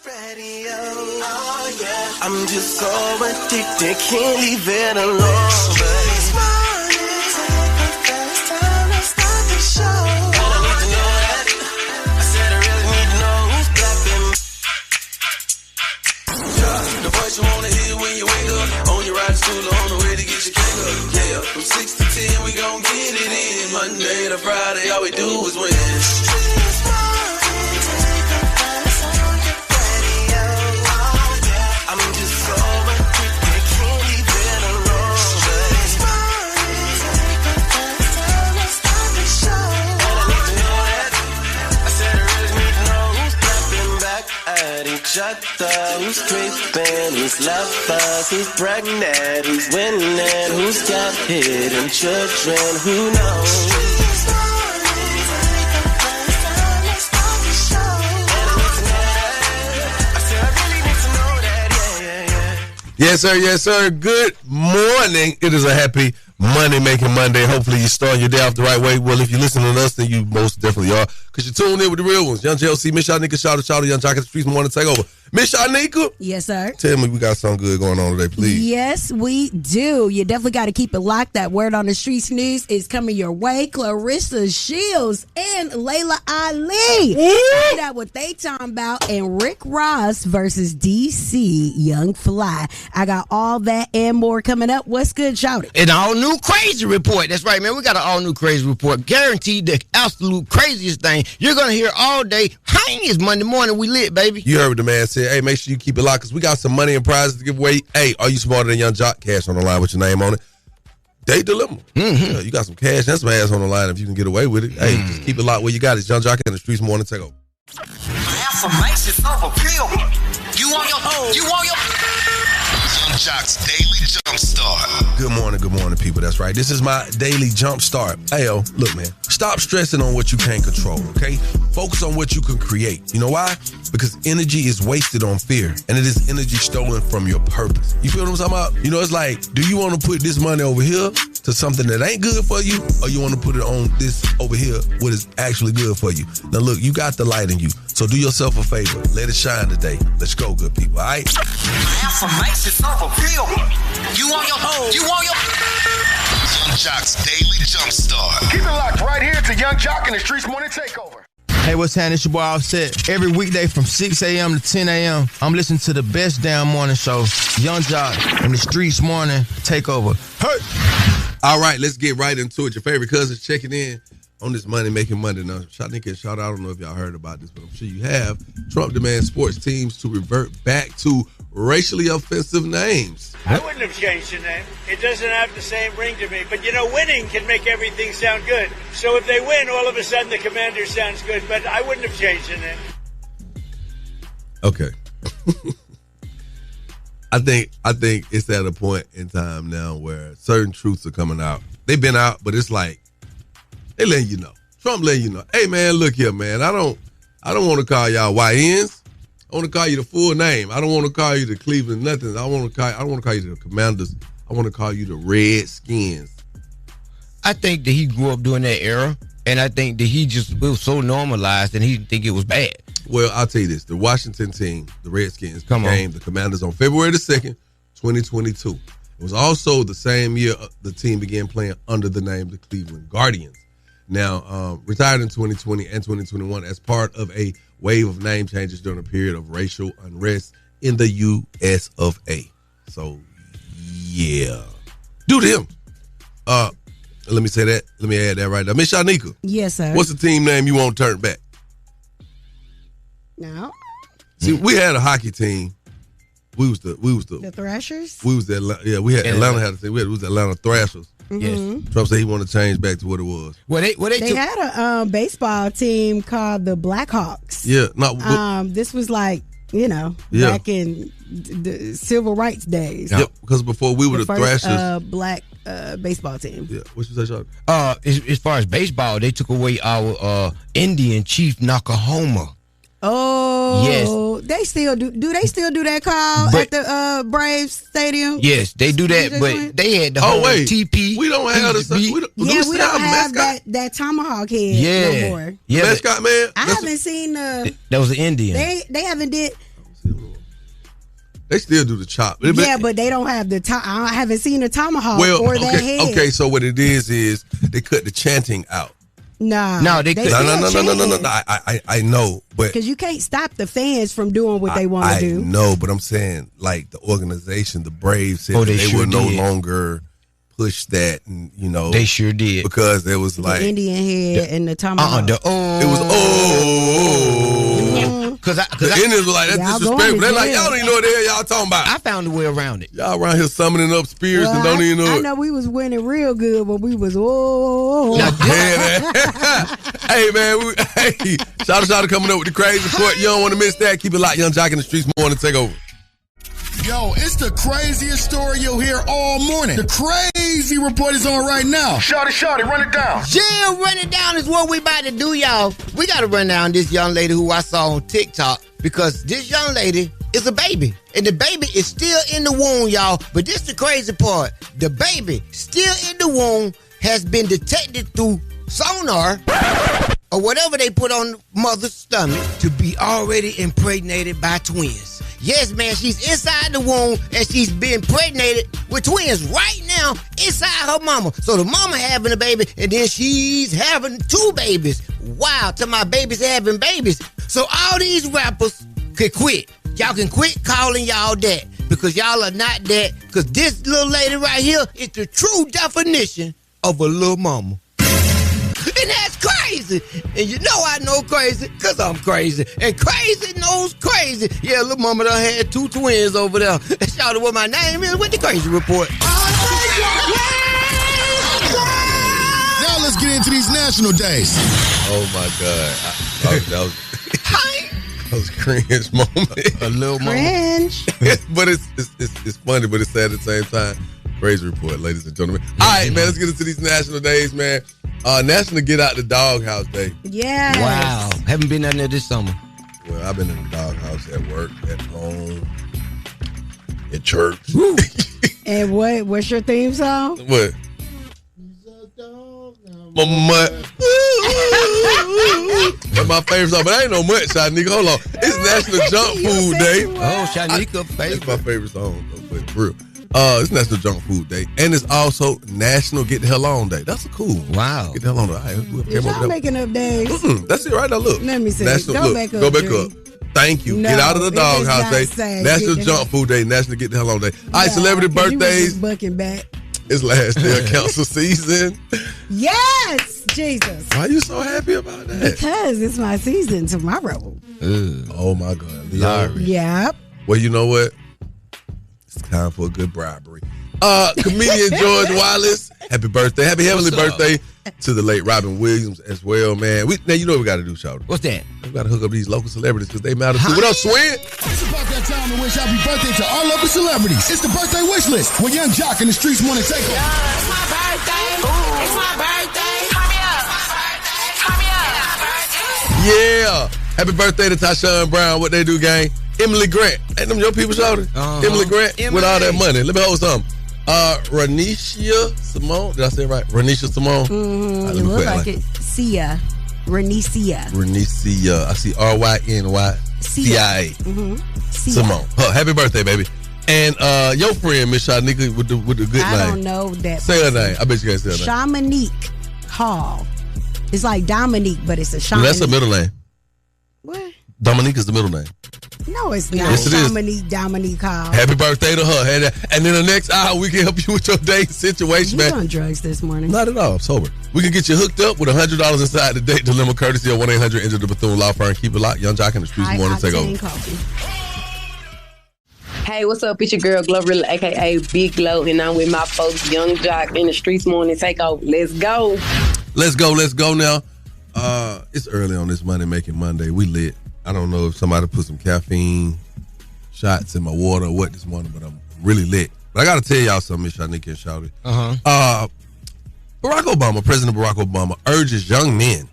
Radio. Oh, yeah. I'm just so addicted, can't leave it alone. Streetz Morning Takeover, it's time to start the show. And I need to know that. I said I really need to know who's clapping. Yeah, the voice you wanna hear when you wake up. On your ride to school or on the way to get your cake up. Yeah, from 6 to 10 we gon' get it in. Monday to Friday, all we do is win. Streetz Morning Takeover, it's on your radio. Oh, yeah. I'm just so addicted, can't leave it alone. Streetz Morning Takeover, it's time to start the show. And I need to know that. I said I really need to know who's clapping back at each other, who's creeping, who's lovers, who's pregnant, who's winning, who's got hidden children, who knows? Yes, sir. Yes, sir. Good morning. It is a happy money-making Monday. Hopefully you're starting your day off the right way. Well, if you're listening to us, then you most definitely are, because you're tuned in with the real ones. Young JLC, Miss Shyneka, shout out, Young Jock at the Streetz Morning Takeover. Miss Shyneka? Yes, sir. Tell me we got something good going on today, please. Yes, we do. You definitely got to keep it locked. That word on the streets news is coming your way. Claressa Shields and Laila Ali. Find out what they talking about. And Rick Ross versus DC Young Fly. I got all that and more coming up. What's good, shout it? An all-new crazy report. That's right, man. We got an all-new crazy report. Guaranteed the absolute craziest thing you're going to hear all day. It's Monday morning. We lit, baby. You heard what the man said. Hey, make sure you keep it locked, because we got some money and prizes to give away. Hey, are you smarter than Young Jock? Cash on the line with your name on it. They deliver. Yeah, you got some cash and some ass on the line if you can get away with it. Hey, just keep it locked where you got it. It's Young Jock in the Streetz Morning Takeover. Affirmations of appeal. You want your Young Jock's Daily Jumpstart. Good morning, people. That's right. This is my daily jump start. Hey, yo, look, man. Stop stressing on what you can't control, okay? Focus on what you can create. You know why? Because energy is wasted on fear, and it is energy stolen from your purpose. You feel what I'm talking about? You know, it's like, do you want to put this money over here to something that ain't good for you, or you want to put it on this over here, what is actually good for you? Now, look, you got the light in you, so do yourself a favor. Let it shine today. Let's go, good people, all right? Affirmations of appeal. You want your Young Jock's Daily Jumpstart. Keep it locked right here to Young Jock in the Streetz Morning Takeover. Hey, what's happening? It's your boy Offset. Every weekday from 6 a.m. to 10 a.m., I'm listening to the best damn morning show, Young Jock in the Streetz Morning Takeover. Hey! All right, let's get right into it. Your favorite cousins checking in on this Money-Making Monday. Now, Shyneka and shout out, I don't know if y'all heard about this, but I'm sure you have. Trump demands sports teams to revert back to racially offensive names. I wouldn't have changed the name. It doesn't have the same ring to me. But, you know, winning can make everything sound good. So if they win, all of a sudden the Commander sounds good. But I wouldn't have changed the name. Okay. I think it's at a point in time now where certain truths are coming out. They've been out, but it's like they letting you know. Trump letting you know. Hey, man, look here, man. I don't want to call y'all YNs. I want to call you the full name. I don't want to call you the Cleveland nothing. I don't want to call you the Commanders. I want to call you the Redskins. I think that he grew up during that era, and I think that it was so normalized, and he didn't think it was bad. Well, I'll tell you this. The Washington team, the Redskins, became the Commanders on February the 2nd, 2022. It was also the same year the team began playing under the name the Cleveland Guardians. Now, retired in 2020 and 2021 as part of a wave of name changes during a period of racial unrest in the U.S. of A. So, yeah. Do them. Let me say that. Let me add that right now. Miss Shyneka. Yes, sir. What's the team name you want turned back? No. See, we had a hockey team. We was the Thrashers? We was the we had Atlanta had a team. We was the Atlanta Thrashers. Mm-hmm. Yes. Trump said he wanted to change back to what it was. They had a baseball team called the Blackhawks. Yeah. No. This was like, back in the civil rights days. Yeah, because before we were the first, Thrashers. Black baseball team. Yeah. What you say, Sean? As far as baseball, they took away our Indian chief Nakahoma. Oh, yes. They still do. Do they still do that call at the Braves Stadium? Yes, they do that. But they had the whole TP. We don't have we don't have that tomahawk head no more. Yeah, mascot man. I haven't seen that was an Indian. They haven't did. They still do the chop. Yeah, but they don't have the I haven't seen the tomahawk or that head. Okay, so what it is they cut the chanting out. No, they could. No. I know, but because you can't stop the fans from doing what they want to do. No, but I'm saying like the organization, the Braves said they they sure would no did. longer push that, and they sure did because there was like the Indian head and the tomahawk. it was Because the Indians were like, that's Y'all disrespectful. going They're to like, jail. y'all don't even know what the hell y'all talking about. I found a way around it. Y'all around here summoning up spirits and don't even know I it. know we was winning real good, but we was Hey man, shout out to coming up with the crazy report. You don't want to miss that. Keep it locked. Young Jock in the Streetz Morning Takeover. Yo, it's the craziest story you'll hear all morning. The crazy report is on right now. Shawty, run it down. Yeah, run it down is what we about to do, y'all. We got to run down this young lady who I saw on TikTok because this young lady is a baby. And the baby is still in the womb, y'all. But this the crazy part. The baby still in the womb has been detected through sonar or whatever they put on mother's stomach to be already impregnated by twins. Yes, man, she's inside the womb and she's being impregnated with twins right now inside her mama. So the mama having a baby and then she's having two babies. Wow, to my babies having babies. So all these rappers could quit. Y'all can quit calling y'all that because y'all are not that. Because this little lady right here is the true definition of a little mama. And that's crazy. And you know I know crazy because I'm crazy. And crazy knows crazy. Yeah, little mama done had two twins over there. And shout out what my name is with the crazy report. Now let's get into these national days. Oh my God. That was cringe moment. A little cringe. But it's funny, but it's sad at the same time. Crazy report, ladies and gentlemen. All right, man, let's get into these national days, man. National Get Out the Doghouse Day. Yes. Wow. Haven't been out there this summer. Well, I've been in the doghouse at work, at home, at church. And what's your theme song? What? My mutt. That's my favorite song, but I ain't no mutt, Shyneka. Hold on. It's National Junk Food Day. Oh, Shyneka, That's my favorite song, but for real. It's National Junk Food Day, and it's also National Get the Hell On Day. That's cool. Wow. Get the hell on. All right, Y'all making up days. That's it right now. Look. Let me see. Go back up. Thank you. No, Get out of the doghouse day. say, National Junk Food Day. National Get the Hell On Day. All right, celebrity birthdays. Bucking back. It's last day of council season. Yes, Jesus. Why are you so happy about that? Because it's my season tomorrow. Oh my God, Lord. Yep. Well, you know what? It's time for a good bribery. Comedian George Wallace, happy birthday. Happy heavenly birthday to the late Robin Williams as well, man. Now, you know what we got to do, Shawty. What's that? We got to hook up these local celebrities because they matter too. What up, Swin? It's about that time to wish happy birthday to our local celebrities. It's the birthday wish list with Young Jock in the Streetz Morning Takeover. It's my birthday. It's my birthday. Turn me up. Turn me up. Yeah. Happy birthday to Tyshawn Brown. What they do, gang? Emily Grant. Ain't them your people, Shawty? Emily Grant with all that money. Let me hold something. Renisha Simone. Did I say it right? Renisha Simone. Right, you look like it. Sia. Renicia. I see RYNYCIA. Simone. Happy birthday, baby. And your friend, Miss Shyneka, with the good name. I don't know that. Say her name. I bet you can't say her name. Shamanique Hall. It's like Dominique, but it's a Shamanique. That's her middle name. What? Dominique is the middle name. No, it's not. Yes, it is. Dominique Hall. Happy birthday to her. And then the next hour, we can help you with your dating situation, You man. on drugs this morning? Not at all. I'm sober. We can get you hooked up with $100 inside the date dilemma, courtesy of 1-800 Enter the Bethune Law Firm. Keep it locked. Young Jock in the Streetz Morning Takeover. Hey, what's up? It's your girl Glorilla, aka Big Glow, and I'm with my folks, Young Jock in the Streetz Morning Takeover. Let's go. Let's go now. It's early on this Money Making Monday. We lit. I don't know if somebody put some caffeine shots in my water or what this morning, but I'm really lit. But I got to tell y'all something, Miss Shyneka and Shawty. President Barack Obama urges young men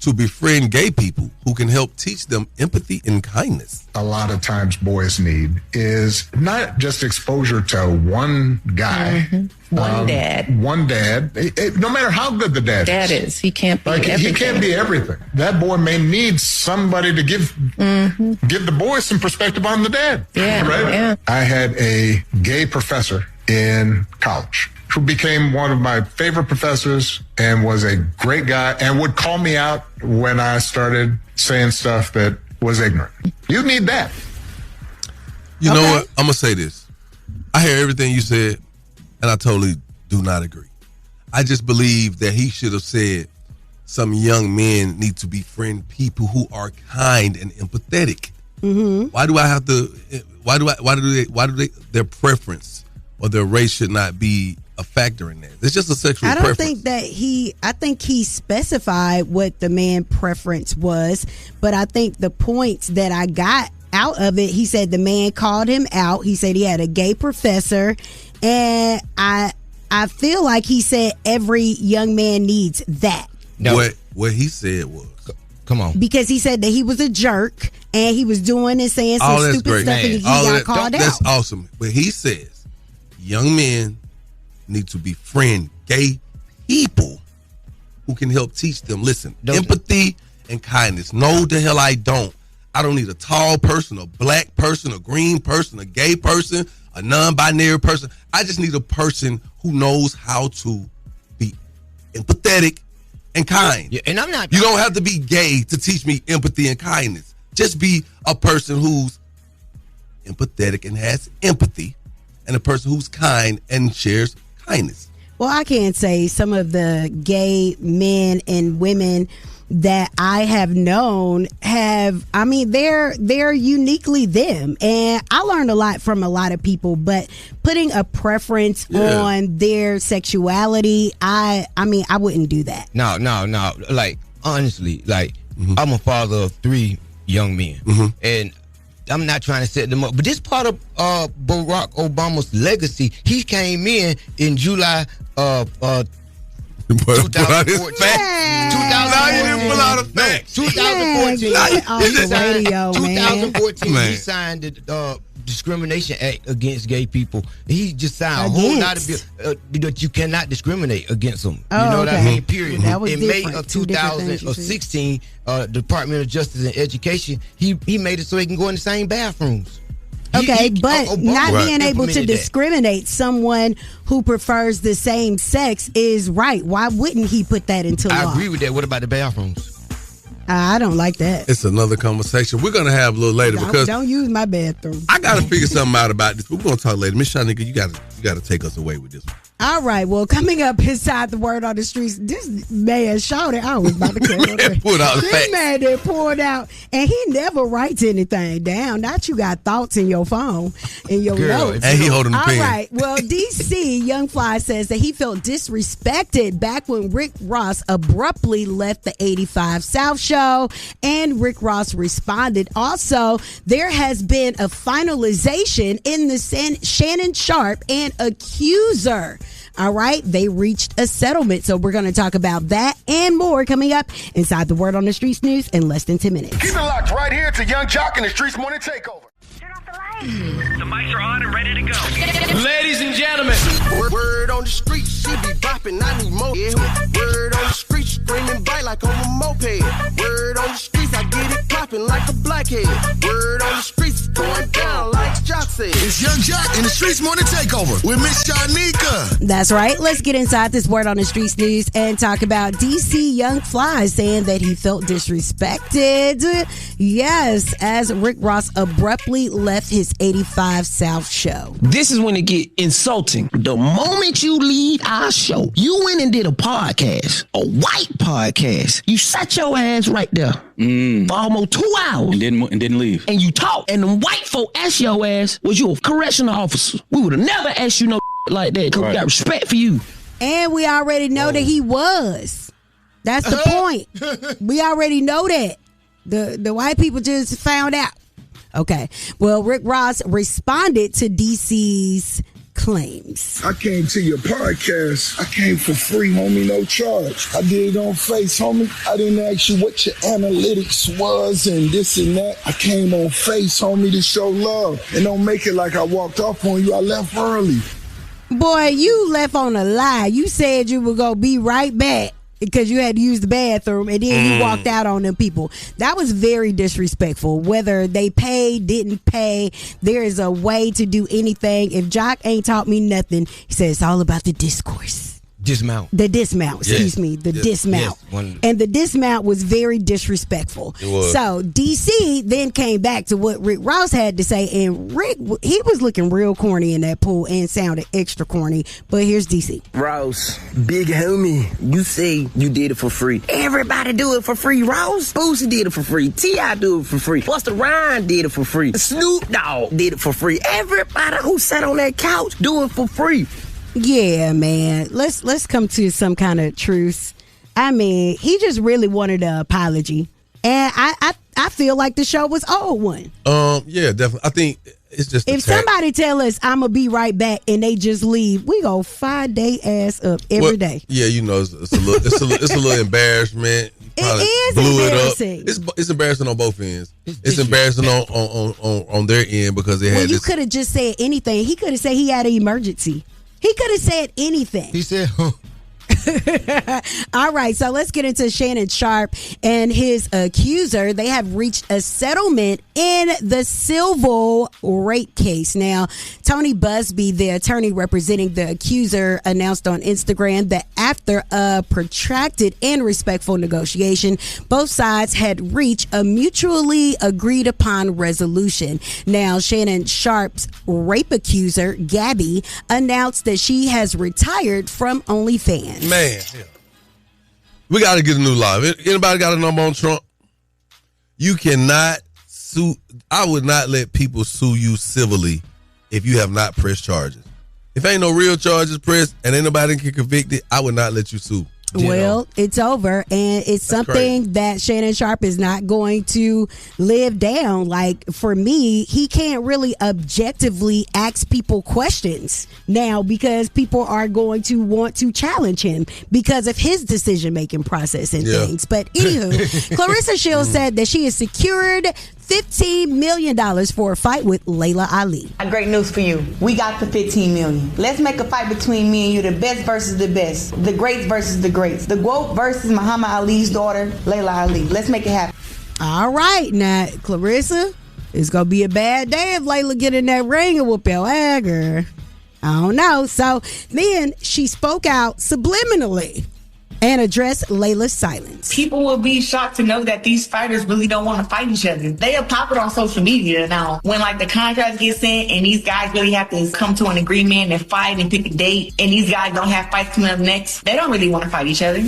to befriend gay people who can help teach them empathy and kindness. A lot of times boys need is not just exposure to one guy. One dad. One dad. No matter how good the dad is. He can't be everything. He can't be everything. That boy may need somebody to give the boy some perspective on the dad. Yeah, right? yeah. I had a gay professor in college who became one of my favorite professors and was a great guy and would call me out when I started saying stuff that was ignorant. You need that. You know what? I'm going to say this. I hear everything you said, and I totally do not agree. I just believe that he should have said some young men need to befriend people who are kind and empathetic. Why do I have to? Why do they? Their preference or their race should not be a factor in that. It's just a sexual preference. I think he specified what the man preference was, but I think the points that I got out of it, he said the man called him out. He said he had a gay professor, and I feel like he said every young man needs that. No. What he said was, come on, because he said that he was a jerk and he was doing and saying some stupid stuff, and he got called out. That's awesome. But he says young men need to befriend gay people who can help teach them, empathy and kindness. No, the hell I don't. I don't need a tall person, a black person, a green person, a gay person, a non-binary person. I just need a person who knows how to be empathetic and kind. Yeah, and I'm not. You don't have to be gay to teach me empathy and kindness. Just be a person who's empathetic and has empathy, and a person who's kind and shares kindness. Well, I can't say some of the gay men and women that I have known they're uniquely them. And I learned a lot from a lot of people, but putting a preference on their sexuality, I wouldn't do that. No. Like, honestly, I'm a father of 3 young men. And I'm not trying to set them up, but this part of Barack Obama's legacy. He came in July 2014. 2014, he signed the Discrimination Act against gay people. He just signed a whole lot of bills that you cannot discriminate against them. You know what I mean? Period. In May of 2016, Department of Justice and Education, he made it so they can go in the same bathrooms. But not being able to discriminate someone who prefers the same sex is right. Why wouldn't he put that into law? I agree with that. What about the bathrooms? I don't like that. It's another conversation we're going to have a little later because don't use my bathroom. I got to figure something out about this. We're going to talk later. Miss Shyneka, you got to take us away with this one. All right. Well, coming up inside the Word on the Streets, this man shouted. I was about to cut it. This man that pulled out, and he never writes anything down. Not you got thoughts in your phone, in your notes. And he holding the pen. All right. Well, DC Young Fly says that he felt disrespected back when Rick Ross abruptly left the 85 South show, and Rick Ross responded. Also, there has been a finalization in the Shannon Sharpe and Accuser. All right, they reached a settlement. So we're going to talk about that and more coming up inside the Word on the Streets news in less than 10 minutes. Keep it locked right here to Young Jock and the Streetz Morning Takeover. Turn off the lights. The mics are on and ready to go. Ladies and gentlemen. Word on the street, she be bopping, I need more. Yeah. Word on the street, screaming bite like on a moped. Word on the streets, I get it popping like a blackhead. Word on the streets, going down like Jock said. It's Young Jock and the Streetz Morning Takeover with Miss Shyneka. That's right. Let's get inside this Word on the Streets news and talk about DC Young Fly saying that he felt disrespected. Yes, as Rick Ross abruptly left his 85 South show. This is when it get insulting. The moment you leave our show, you went and did a podcast, a white podcast. You sat your ass right there for almost 2 hours. And didn't leave. And you talked. And the white folk asked your ass, was you a correctional officer? We would have never asked you no like that because we got respect for you. And we already know that he was. That's the point. We already know that. The white people just found out. Okay. Well, Rick Ross responded to DC's claims. I came to your podcast. I came for free, homie, no charge. I did it on Face, homie. I didn't ask you what your analytics was and this and that. I came on Face, homie, to show love. And don't make it like I walked off on you. I left early. Boy, you left on a lie. You said you were going to be right back because you had to use the bathroom, and then you walked out on them people. That was very disrespectful. Whether they paid, didn't pay, there is a way to do anything. If Jock ain't taught me nothing, he said it's all about the discourse. Dismount. The dismount, excuse me. The dismount. Yes. And the dismount was very disrespectful. It was. So DC then came back to what Rick Ross had to say, and Rick, he was looking real corny in that pool and sounded extra corny. But here's DC. Ross, big homie, you say you did it for free. Everybody do it for free. Ross, Boosie did it for free. T.I. do it for free. Busta Rhymes did it for free. Snoop Dogg did it for free. Everybody who sat on that couch do it for free. Yeah, man. Let's come to some kind of truce. I mean, he just really wanted an apology, and I feel like the show was owed one. Yeah, definitely. I think it's just if somebody tell us I'm gonna be right back and they just leave, we go fire they ass up every day. Yeah, you know, it's a little embarrassment. It is embarrassing. It's embarrassing on both ends. It's embarrassing on their end because they had. You could have just said anything. He could have said he had an emergency. He could have said anything. He said, huh. All right, so let's get into Shannon Sharpe and his accuser. They have reached a settlement in the civil rape case. Now, Tony Busby, the attorney representing the accuser, announced on Instagram that after a protracted and respectful negotiation, both sides had reached a mutually agreed upon resolution. Now, Shannon Sharpe's rape accuser, Gabby, announced that she has retired from OnlyFans. Man, we got to get a new law. Anybody got a number on Trump? You cannot sue. I would not let people sue you civilly if you have not pressed charges. If ain't no real charges pressed and ain't nobody can convict it, I would not let you sue. Well, it's over, and it's something that Shannon Sharpe is not going to live down. Like, for me, he can't really objectively ask people questions now because people are going to want to challenge him because of his decision-making process and things. But anywho, Claressa Shields said that she has secured $15 million for a fight with Laila Ali. Great news for you. We got the $15 million. Let's make a fight between me and you, the best versus the best, the greats versus the greats, the GOAT versus Muhammad Ali's daughter, Laila Ali. Let's make it happen. All right, now, Claressa, it's going to be a bad day if Laila get in that ring and whoop your ass. I don't know. So then she spoke out subliminally and address Laila's silence. People will be shocked to know that these fighters really don't want to fight each other. They are popular on social media now. When like the contracts get sent and these guys really have to come to an agreement and fight and pick a date, and these guys don't have fights coming up next, they don't really want to fight each other.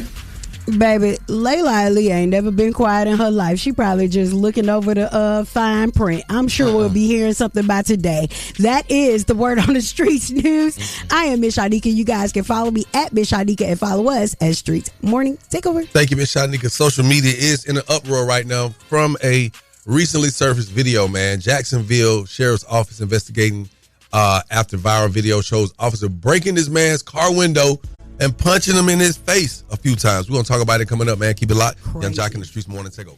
Baby, Laila Ali ain't never been quiet in her life. She probably just looking over the fine print. I'm sure we'll be hearing something by today. That is the word on the Streetz news. I am Miss Shyneka. You guys can follow me at Miss Shyneka and follow us at Streetz Morning Takeover. Thank you, Miss Shyneka. Social media is in an uproar right now from a recently surfaced video, man. Jacksonville Sheriff's Office investigating after viral video shows officer breaking this man's car window and punching him in his face a few times. We're going to talk about it coming up, man. Keep it locked. Crazy. Young Jock in the Streetz Morning Takeover.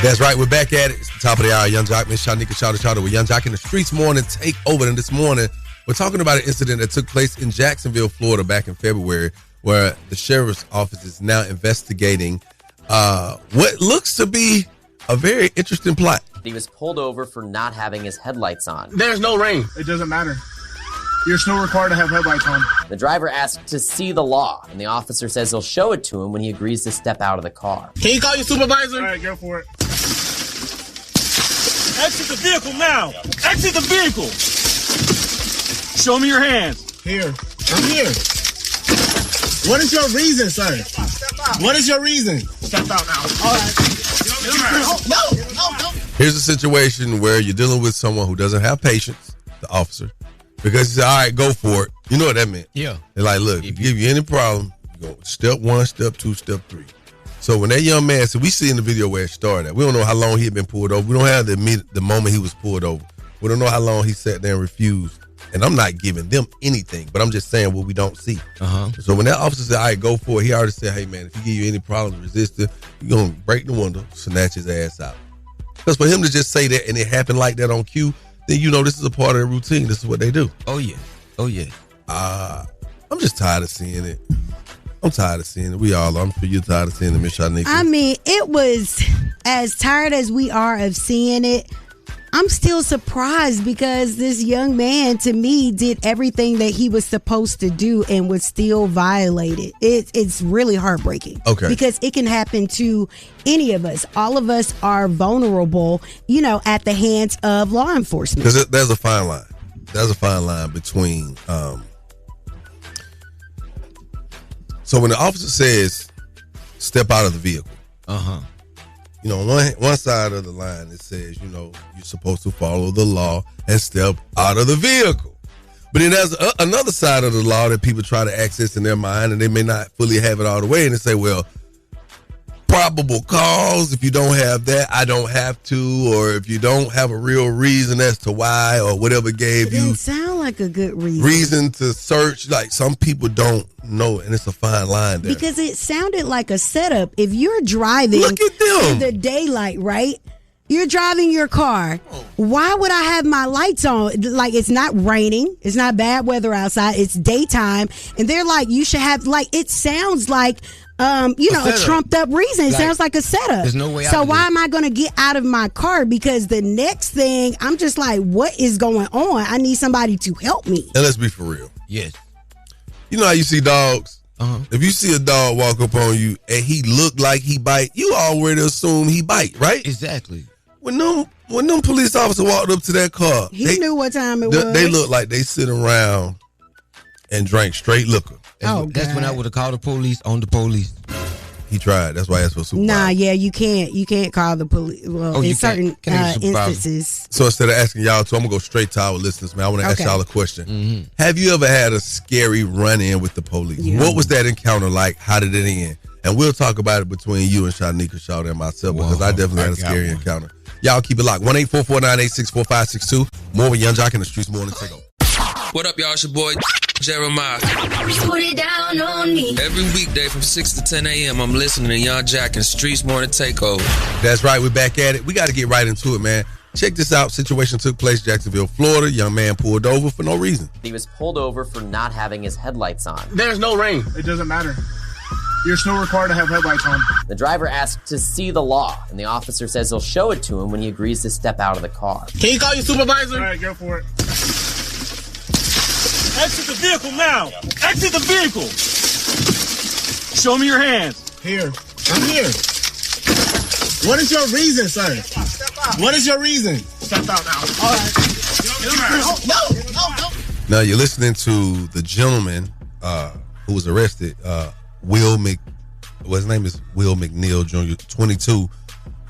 That's right. We're back at it. It's the top of the hour. Young Jock, Miss Shyneka, shout with Young Jock in the Streetz Morning Takeover. And this morning, we're talking about an incident that took place in Jacksonville, Florida back in February, where the Sheriff's Office is now investigating what looks to be a very interesting plot. He was pulled over for not having his headlights on. There's no rain. It doesn't matter. You're still required to have headlights on. The driver asked to see the law, and the officer says he'll show it to him when he agrees to step out of the car. Can you call your supervisor? All right, go for it. Exit the vehicle now. Exit the vehicle. Show me your hands. Here. I'm here. What is your reason, sir? What is your reason? Step out now. All right. No. Here's a situation where you're dealing with someone who doesn't have patience, the officer, because he said, all right, go for it. You know what that meant. Yeah. They're like, look, if you give you any problem, you go step 1, step 2, step 3. So when that young man, we see in the video where it started. We don't know how long he had been pulled over. We don't have the moment he was pulled over. We don't know how long he sat there and refused. And I'm not giving them anything, but I'm just saying what we don't see. So when that officer said, all right, go for it, he already said, hey, man, if he give you any problems, resist it, you're going to break the window, snatch his ass out. Because for him to just say that and it happened like that on cue, then you know this is a part of their routine. This is what they do. Oh, yeah. I'm just tired of seeing it. I'm tired of seeing it. We all are. I'm sure you're tired of seeing it, Miss Shyneka. I mean, it was as tired as we are of seeing it. I'm still surprised because this young man, to me, did everything that he was supposed to do and was still violated. It's really heartbreaking. Okay. Because it can happen to any of us. All of us are vulnerable, at the hands of law enforcement. Because there's a fine line. There's a fine line between... So when the officer says, step out of the vehicle, on one side of the line it says, you're supposed to follow the law and step out of the vehicle. But then there's another side of the law that people try to access in their mind, and they may not fully have it all the way, and they say, well, probable cause, if you don't have that, I don't have to, or if you don't have a real reason as to why, or whatever gave you. It didn't sound like a good reason to search. Like, some people don't know, and it's a fine line there. Because it sounded like a setup. If you're driving in the daylight, right? You're driving your car. Why would I have my lights on? Like, it's not raining. It's not bad weather outside. It's daytime. And they're like, you should have, it sounds like, a trumped up reason. It sounds like a setup. There's no way. So why am I going to get out of my car? Because the next thing, I'm just like, what is going on? I need somebody to help me. And let's be for real. Yes. You know how you see dogs? If you see a dog walk up on you and he look like he bite, you already assume he bite, right? Exactly. When them police officers walked up to that car, he knew what time it was. They looked like they sit around and drank straight liquor. That's when I would have called the police on the police. He tried. That's why I asked for supervisor. Nah, yeah, you can't call the police. Well, in certain instances. So instead of asking y'all to, I'm going to go straight to our listeners, man. I want to ask y'all a question. Have you ever had a scary run-in with the police? Yeah. What was that encounter like? How did it end? And we'll talk about it between you and Shyneka, Shawty, and myself, because I definitely had a scary encounter. Y'all keep it locked. 1-844-986-4562. More with Young Jock in the Streetz Morning Takeover. What up, y'all? It's your boy, Jeremiah. Put it down on me. Every weekday from 6 to 10 a.m., I'm listening to Young Jack and Streetz Morning Takeover. That's right. We're back at it. We got to get right into it, man. Check this out. Situation took place in Jacksonville, Florida. Young man pulled over for no reason. He was pulled over for not having his headlights on. There's no rain. It doesn't matter. You're still required to have headlights on. The driver asked to see the law, and the officer says he'll show it to him when he agrees to step out of the car. Can you call your supervisor? All right, go for it. Exit the vehicle now. Exit the vehicle. Show me your hands. Here. I'm here. What is your reason, sir? What is your reason? Step out now. All right. No. Now you're listening to the gentleman who was arrested, his name is Will McNeil Jr., 22,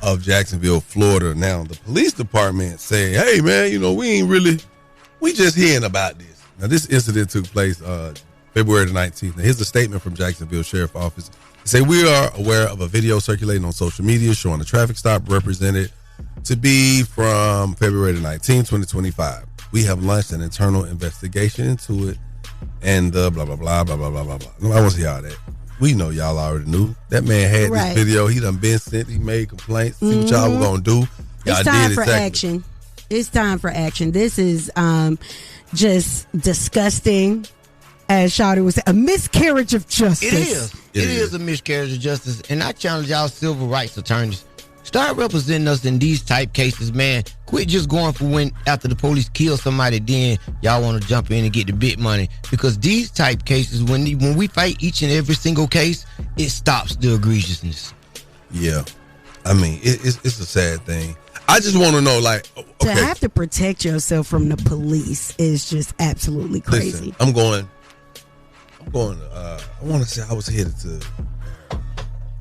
of Jacksonville, Florida. Now the police department saying, hey man, we just hearing about this. Now this incident took place February the 19th. Now here's a statement from Jacksonville Sheriff's Office. They say, we are aware of a video circulating on social media showing a traffic stop represented to be from February the 19th, 2025. We have launched an internal investigation into it and blah, blah, blah, blah, blah, blah, blah, blah. No, I want to see all that. We know y'all already knew. That man had this video. He done been sent. He made complaints. See what y'all were going to do. Y'all it's time for action. It's time for action. This is just disgusting. As Shawty was saying, a miscarriage of justice. It is a miscarriage of justice. And I challenge y'all civil rights attorneys. Start representing us in these type cases, man. Quit just going for when after the police kill somebody, then y'all want to jump in and get the big money. Because these type cases, when we fight each and every single case, it stops the egregiousness. Yeah. I mean, it's a sad thing. I just want to know, to have to protect yourself from the police is just absolutely crazy. Listen, I'm going, I want to say I was headed to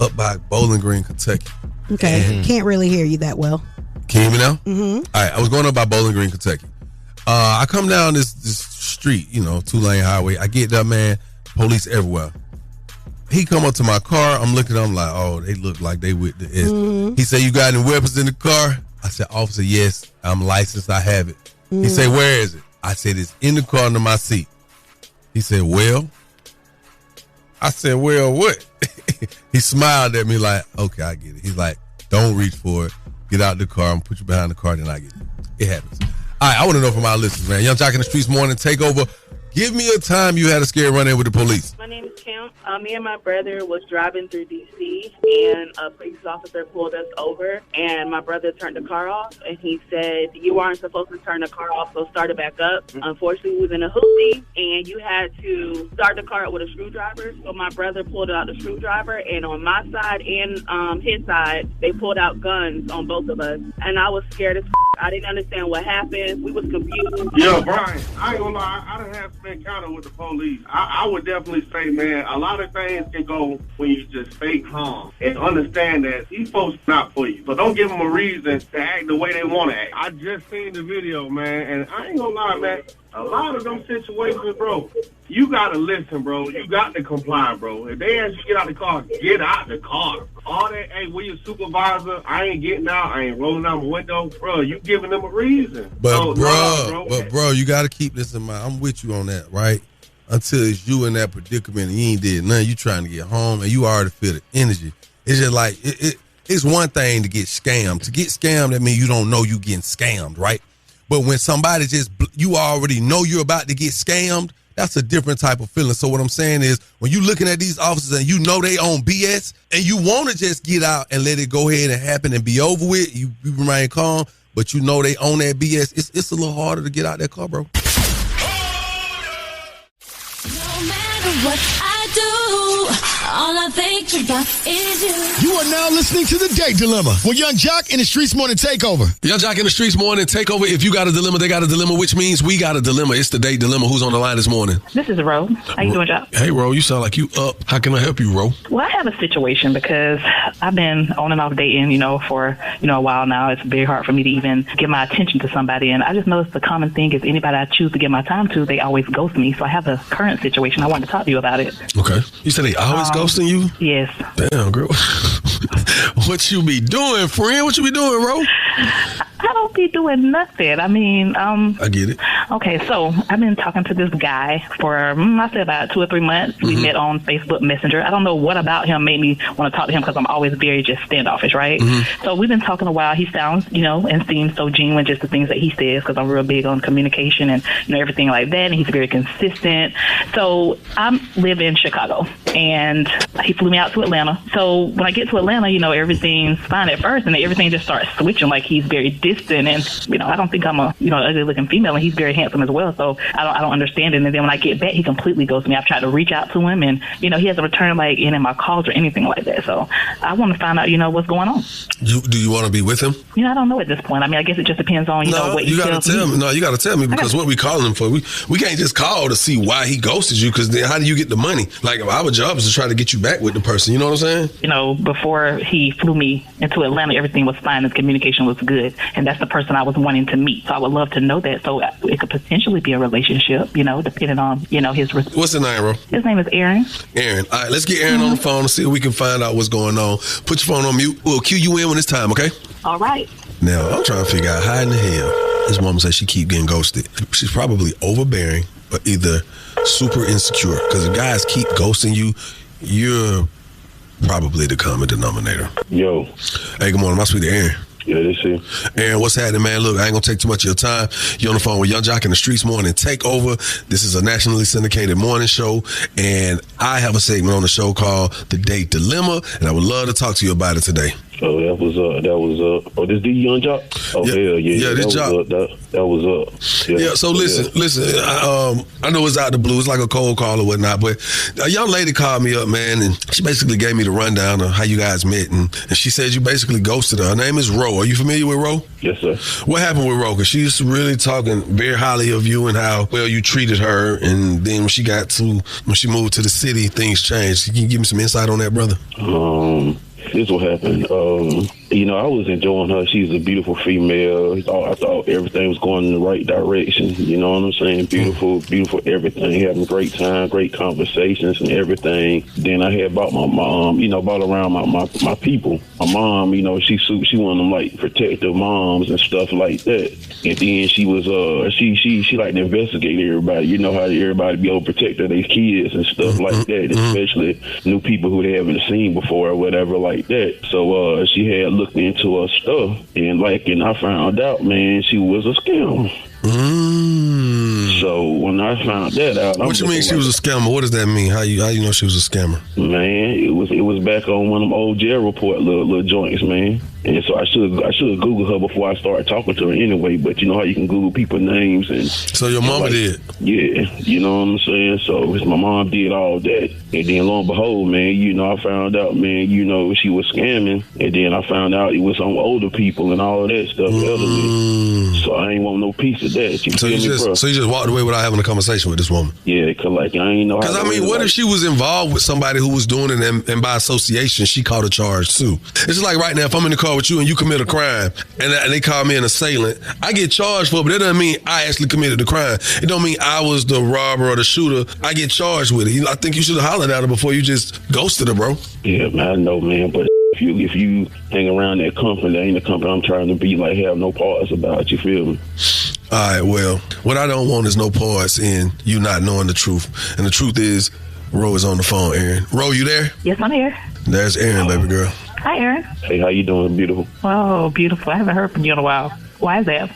up by Bowling Green, Kentucky. Okay, can't really hear you that well. Can you hear me now? Mm-hmm. All right, I was going up by Bowling Green, Kentucky. I come down this street, 2-lane highway. I get there, man, police everywhere. he come up to my car. I'm looking at him like, oh, they look like they with the S. Mm-hmm. He said, you got any weapons in the car? I said, officer, yes, I'm licensed. I have it. Mm-hmm. He said, where is it? I said, it's in the car under my seat. He said, well? I said, well, what? He smiled at me like, okay, I get it. He's like, don't reach for it. Get out the car. I'm going to put you behind the car, then I get it. It happens. All right, I want to know from our listeners, man. Young Jock in the Streetz Morning Takeover. Give me a time you had a scary run-in with the police. My name is Kim. Me and my brother was driving through D.C., and a police officer pulled us over, and my brother turned the car off, and he said, you aren't supposed to turn the car off, so start it back up. Unfortunately, we was in a hoopty, and you had to start the car up with a screwdriver, so my brother pulled out the screwdriver, and on my side and his side, they pulled out guns on both of us, and I was scared as I didn't understand what happened. We was confused. Yo, Brian, I ain't gonna lie, I done have some encounter with the police. I would definitely say, man, a lot of things can go when you just stay calm and understand that these folks not for you. So don't give them a reason to act the way they want to act. I just seen the video, man, and I ain't gonna lie, man, a lot of them situations, bro, you gotta listen, bro. You got to comply, bro. If they ask you to get out the car, get out the car. All that, hey, we your supervisor, I ain't getting out, I ain't rolling out my window, bro. You giving them a reason. But bro, you got to keep this in mind. I'm with you on that, right? Until it's you in that predicament and you ain't did nothing. You trying to get home and you already feel the energy. It's just like, it's one thing to get scammed. To get scammed, that means you don't know you getting scammed, right? But when somebody you already know you're about to get scammed, that's a different type of feeling. So what I'm saying is, when you're looking at these officers and you know they own BS and you want to just get out and let it go ahead and happen and be over with, you remain calm, but you know they own that BS, it's a little harder to get out that car, bro. No matter what I do, all I think about is you. You are now listening to The Date Dilemma with Young Jock in the Streetz Morning Takeover. Young Jock in the Streetz Morning Takeover. If you got a dilemma, they got a dilemma, which means we got a dilemma. It's The Date Dilemma. Who's on the line this morning? This is Ro. How you doing, Jock? Hey, Ro. You sound like you up. How can I help you, Ro? Well, I have a situation because I've been on and off dating, for, a while now. It's very hard for me to even give my attention to somebody. And I just noticed the common thing is anybody I choose to give my time to, they always ghost me. So I have a current situation. I wanted to talk to you about it. Okay. You said they always ghosting you? Yes. Damn, girl. What you be doing, friend? What you be doing, Ro? I don't be doing nothing. I mean, I get it. Okay, so I've been talking to this guy for, I say about 2 or 3 months. Mm-hmm. We met on Facebook Messenger. I don't know what about him made me want to talk to him because I'm always very just standoffish, right? Mm-hmm. So we've been talking a while. He sounds, and seems so genuine, just the things that he says, because I'm real big on communication and, everything like that. And he's very consistent. So I live in Chicago, and he flew me out to Atlanta. So when I get to Atlanta, everything's fine at first, and then everything just starts switching. Like, he's very distant, and I don't think I'm a ugly looking female, and he's very handsome as well. So I don't understand it. And then when I get back, he completely ghosts me. I've tried to reach out to him, and he hasn't returned any of my calls or anything like that. So I want to find out what's going on. Do you want to be with him? I don't know at this point. I mean, I guess it just depends on what you got to tell me. No, you got to tell me, because what we calling him for? We can't just call to see why he ghosted you, because then how do you get the money? Like, our job is to try to get you back with the person. You know what I'm saying? Before he flew me into Atlanta, everything was fine. His communication was good, and that's the person I was wanting to meet. So I would love to know that. So it could potentially be a relationship, depending on, his response. What's his name, bro? His name is Aaron. Aaron. All right, let's get Aaron on the phone and see if we can find out what's going on. Put your phone on mute. We'll cue you in when it's time, okay? All right. Now, I'm trying to figure out how in the hell this woman says she keep getting ghosted. She's probably overbearing or either super insecure, because if guys keep ghosting you, you're probably the common denominator. Yo. Hey, good morning. My sweet Aaron. Yeah, this is Aaron, what's happening, man? Look, I ain't gonna take too much of your time. You're on the phone with Young Jock in the Streetz Morning Takeover. This is a nationally syndicated morning show, and I have a segment on the show called The Date Dilemma, and I would love to talk to you about it today. Oh, that was oh, this the Young Jock? Oh, yeah, this Jock. That was up. Yeah, so listen, I know it's out the blue, it's like a cold call or whatnot, but a young lady called me up, man, and she basically gave me the rundown of how you guys met, and she said you basically ghosted her. Her name is Ro. Are you familiar with Ro? Yes, sir. What happened with Ro? Because she's really talking very highly of you and how well you treated her, and then when she moved to the city, things changed. Can you give me some insight on that, brother? Here's what happened. I was enjoying her. She's a beautiful female. I thought everything was going in the right direction. You know what I'm saying? Beautiful everything. Having a great time, great conversations and everything. Then I had bought bought around my people. My mom, she one of them like protective moms and stuff like that. And then she was she like to investigate everybody. You know how everybody be overprotective of their kids and stuff like that, especially new people who they haven't seen before or whatever like that. So she had looked into her stuff and I found out, man, she was a scammer. So when I found that out, what you mean she was a scammer? What does that mean? How you know she was a scammer? Man, it was back on one of them old jail report little joints, man. And so I should have Googled her before I started talking to her anyway. But you know how you can Google people's names and. So your mama did. Yeah, you know what I'm saying. So my mom did all that, and then lo and behold, man, I found out, man, she was scamming, and then I found out it was on older people and all of that stuff, elderly. So I ain't want no piece of that. So you just walked away without having a conversation with this woman. Yeah, cause I ain't know. Because what if she was involved with somebody who was doing it, and by association she caught a charge too? It's just like right now, if I'm in the car with you and you commit a crime and they call me an assailant, I get charged for it, but that doesn't mean I actually committed the crime. It don't mean I was the robber or the shooter. I get charged with it. I think you should have hollered at her before you just ghosted her, bro. Yeah, man, I know, man, but if you hang around that company, that ain't the company I'm trying to be, have no parts about, you feel me? All right, well, what I don't want is no parts in you not knowing the truth. And the truth is, Ro is on the phone, Aaron. Ro, you there? Yes, I'm here. There's Aaron, baby girl. Hi, Aaron. Hey, how you doing, beautiful? Oh, beautiful. I haven't heard from you in a while. Why is that?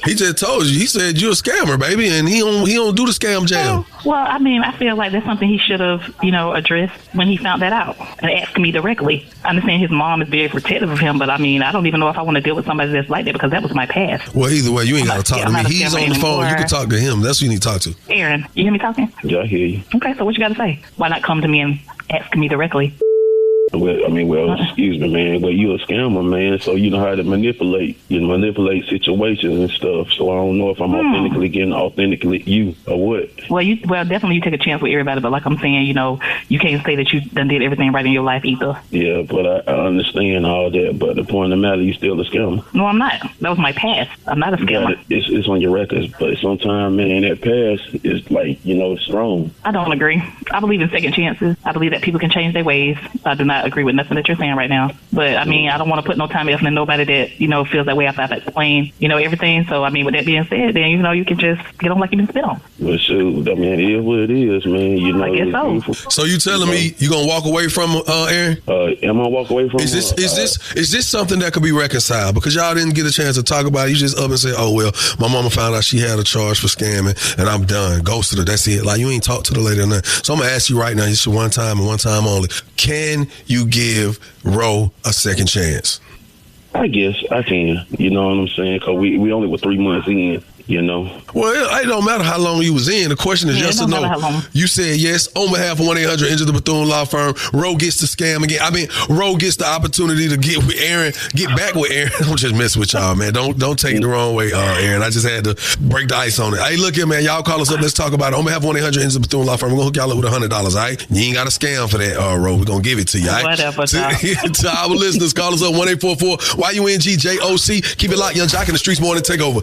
He just told you. He said you're a scammer, baby, and he don't do the scam jam. Well, I mean, I feel like that's something he should have, addressed when he found that out and asked me directly. I understand his mom is very protective of him, but I mean, I don't even know if I want to deal with somebody that's like that because that was my past. Well, either way, you ain't got to talk to me. He's on the phone. You can talk to him. That's who you need to talk to. Aaron, you hear me talking? Yeah, I hear you. Okay, so what you got to say? Why not come to me and ask me directly? Well, excuse me, man, but you're a scammer, man, so you know how to manipulate. You manipulate situations and stuff, so I don't know if I'm authentically getting authentically you or what. Well, definitely you take a chance with everybody, but like I'm saying, you can't say that you done did everything right in your life either. Yeah, but I understand all that, but the point of the matter, you still a scammer. No, I'm not. That was my past. I'm not a scammer. It's on your records, but sometimes, man, that past is it's strong. I don't agree. I believe in second chances. I believe that people can change their ways. I do not agree with nothing that you're saying right now. But I mean, I don't want to put no time effort in nobody that, feels that way after I've explained, everything. So I mean, with that being said, then you can just get on like you've been spit on. Well, shoot, I mean, it is what it is, man. I guess so. So you telling me you gonna walk away from Aaron? Am I gonna walk away from is this something that could be reconciled? Because y'all didn't get a chance to talk about it. You just up and say, oh well, my mama found out she had a charge for scamming and I'm done. Ghosted her. That's it. Like you ain't talked to the lady or nothing. So I'm gonna ask you right now, just one time and one time only. Can you give Ro a second chance? I guess I can. You know what I'm saying? Because we only were 3 months in. Well, it don't matter how long you was in. The question is yes or no. You said yes on behalf of 1-800 Enter the Bethune Law Firm. Ro gets to scam again. I mean, Ro gets the opportunity to get with Aaron, get back with Aaron. I'm just messing with y'all, man. Don't take it the wrong way, Aaron. I just had to break the ice on it. Hey, look here, man. Y'all call us up. Let's talk about it. On behalf of 1-800 Enter the Bethune Law Firm, we're gonna hook y'all up with $100. All right? You ain't got to scam for that, Ro. We're gonna give it to you. All right? Whatever. To our listeners, call us up 1-844-YUNGJOC. Keep it locked, Young Jock in the Streetz Morning Takeover.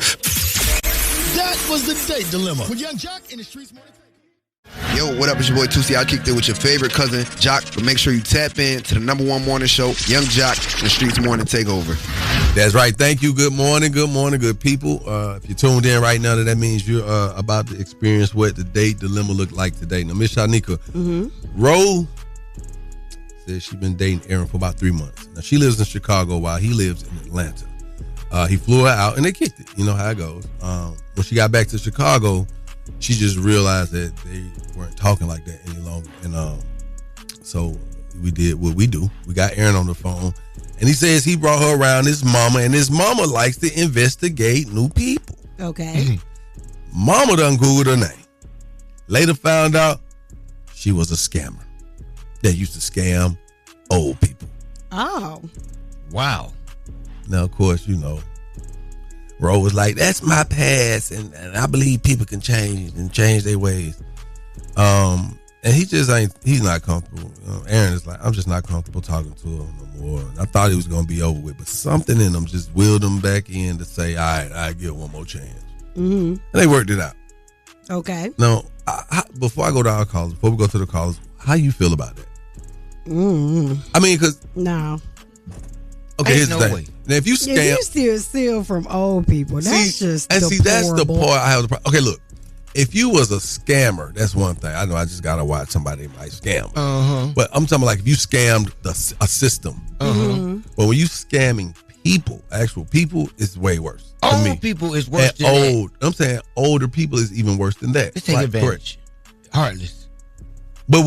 That was the date dilemma with Young Jock in the Streetz Morning Takeover. Yo, what up? It's your boy 2C. I kicked it with your favorite cousin, Jock. But make sure you tap in to the #1 morning show, Young Jock in the Streetz Morning Takeover. That's right. Thank you. Good morning, good people. If you're tuned in right now, that means you're about to experience what the date dilemma looked like today. Now, Miss Shyneka, Ro says she's been dating Aaron for about 3 months. Now, she lives in Chicago while he lives in Atlanta. He flew her out and they kicked it. You know how it goes. When she got back to Chicago, she just realized that they weren't talking like that any longer. And so we did what we do. We got Aaron on the phone. And he says he brought her around his mama, and his mama likes to investigate new people. Okay. Mama done Googled her name. Later found out she was a scammer that used to scam old people. Oh. Wow. Now, of course, Ro was like, that's my past, and I believe people can change their ways. And he's not comfortable. Aaron is like, I'm just not comfortable talking to him no more. And I thought it was going to be over with, but something in him just willed him back in to say, all right, I give one more chance. Mm-hmm. And they worked it out. Okay. Now, before I go to our callers, before we go to the callers, how you feel about that? Mm-hmm. I mean, because... No. Okay, here's the thing. Now, if you scam... If you steal from old people, that's just and deplorable. that's the part I have the problem. Okay, look. If you was a scammer, that's one thing. I know I just got to watch somebody might scam. Uh-huh. But I'm talking like if you scammed a system. Uh-huh. But when you scamming people, actual people, it's way worse. Old people is worse than old. I'm saying older people is even worse than that. Let's take advantage. Heartless. But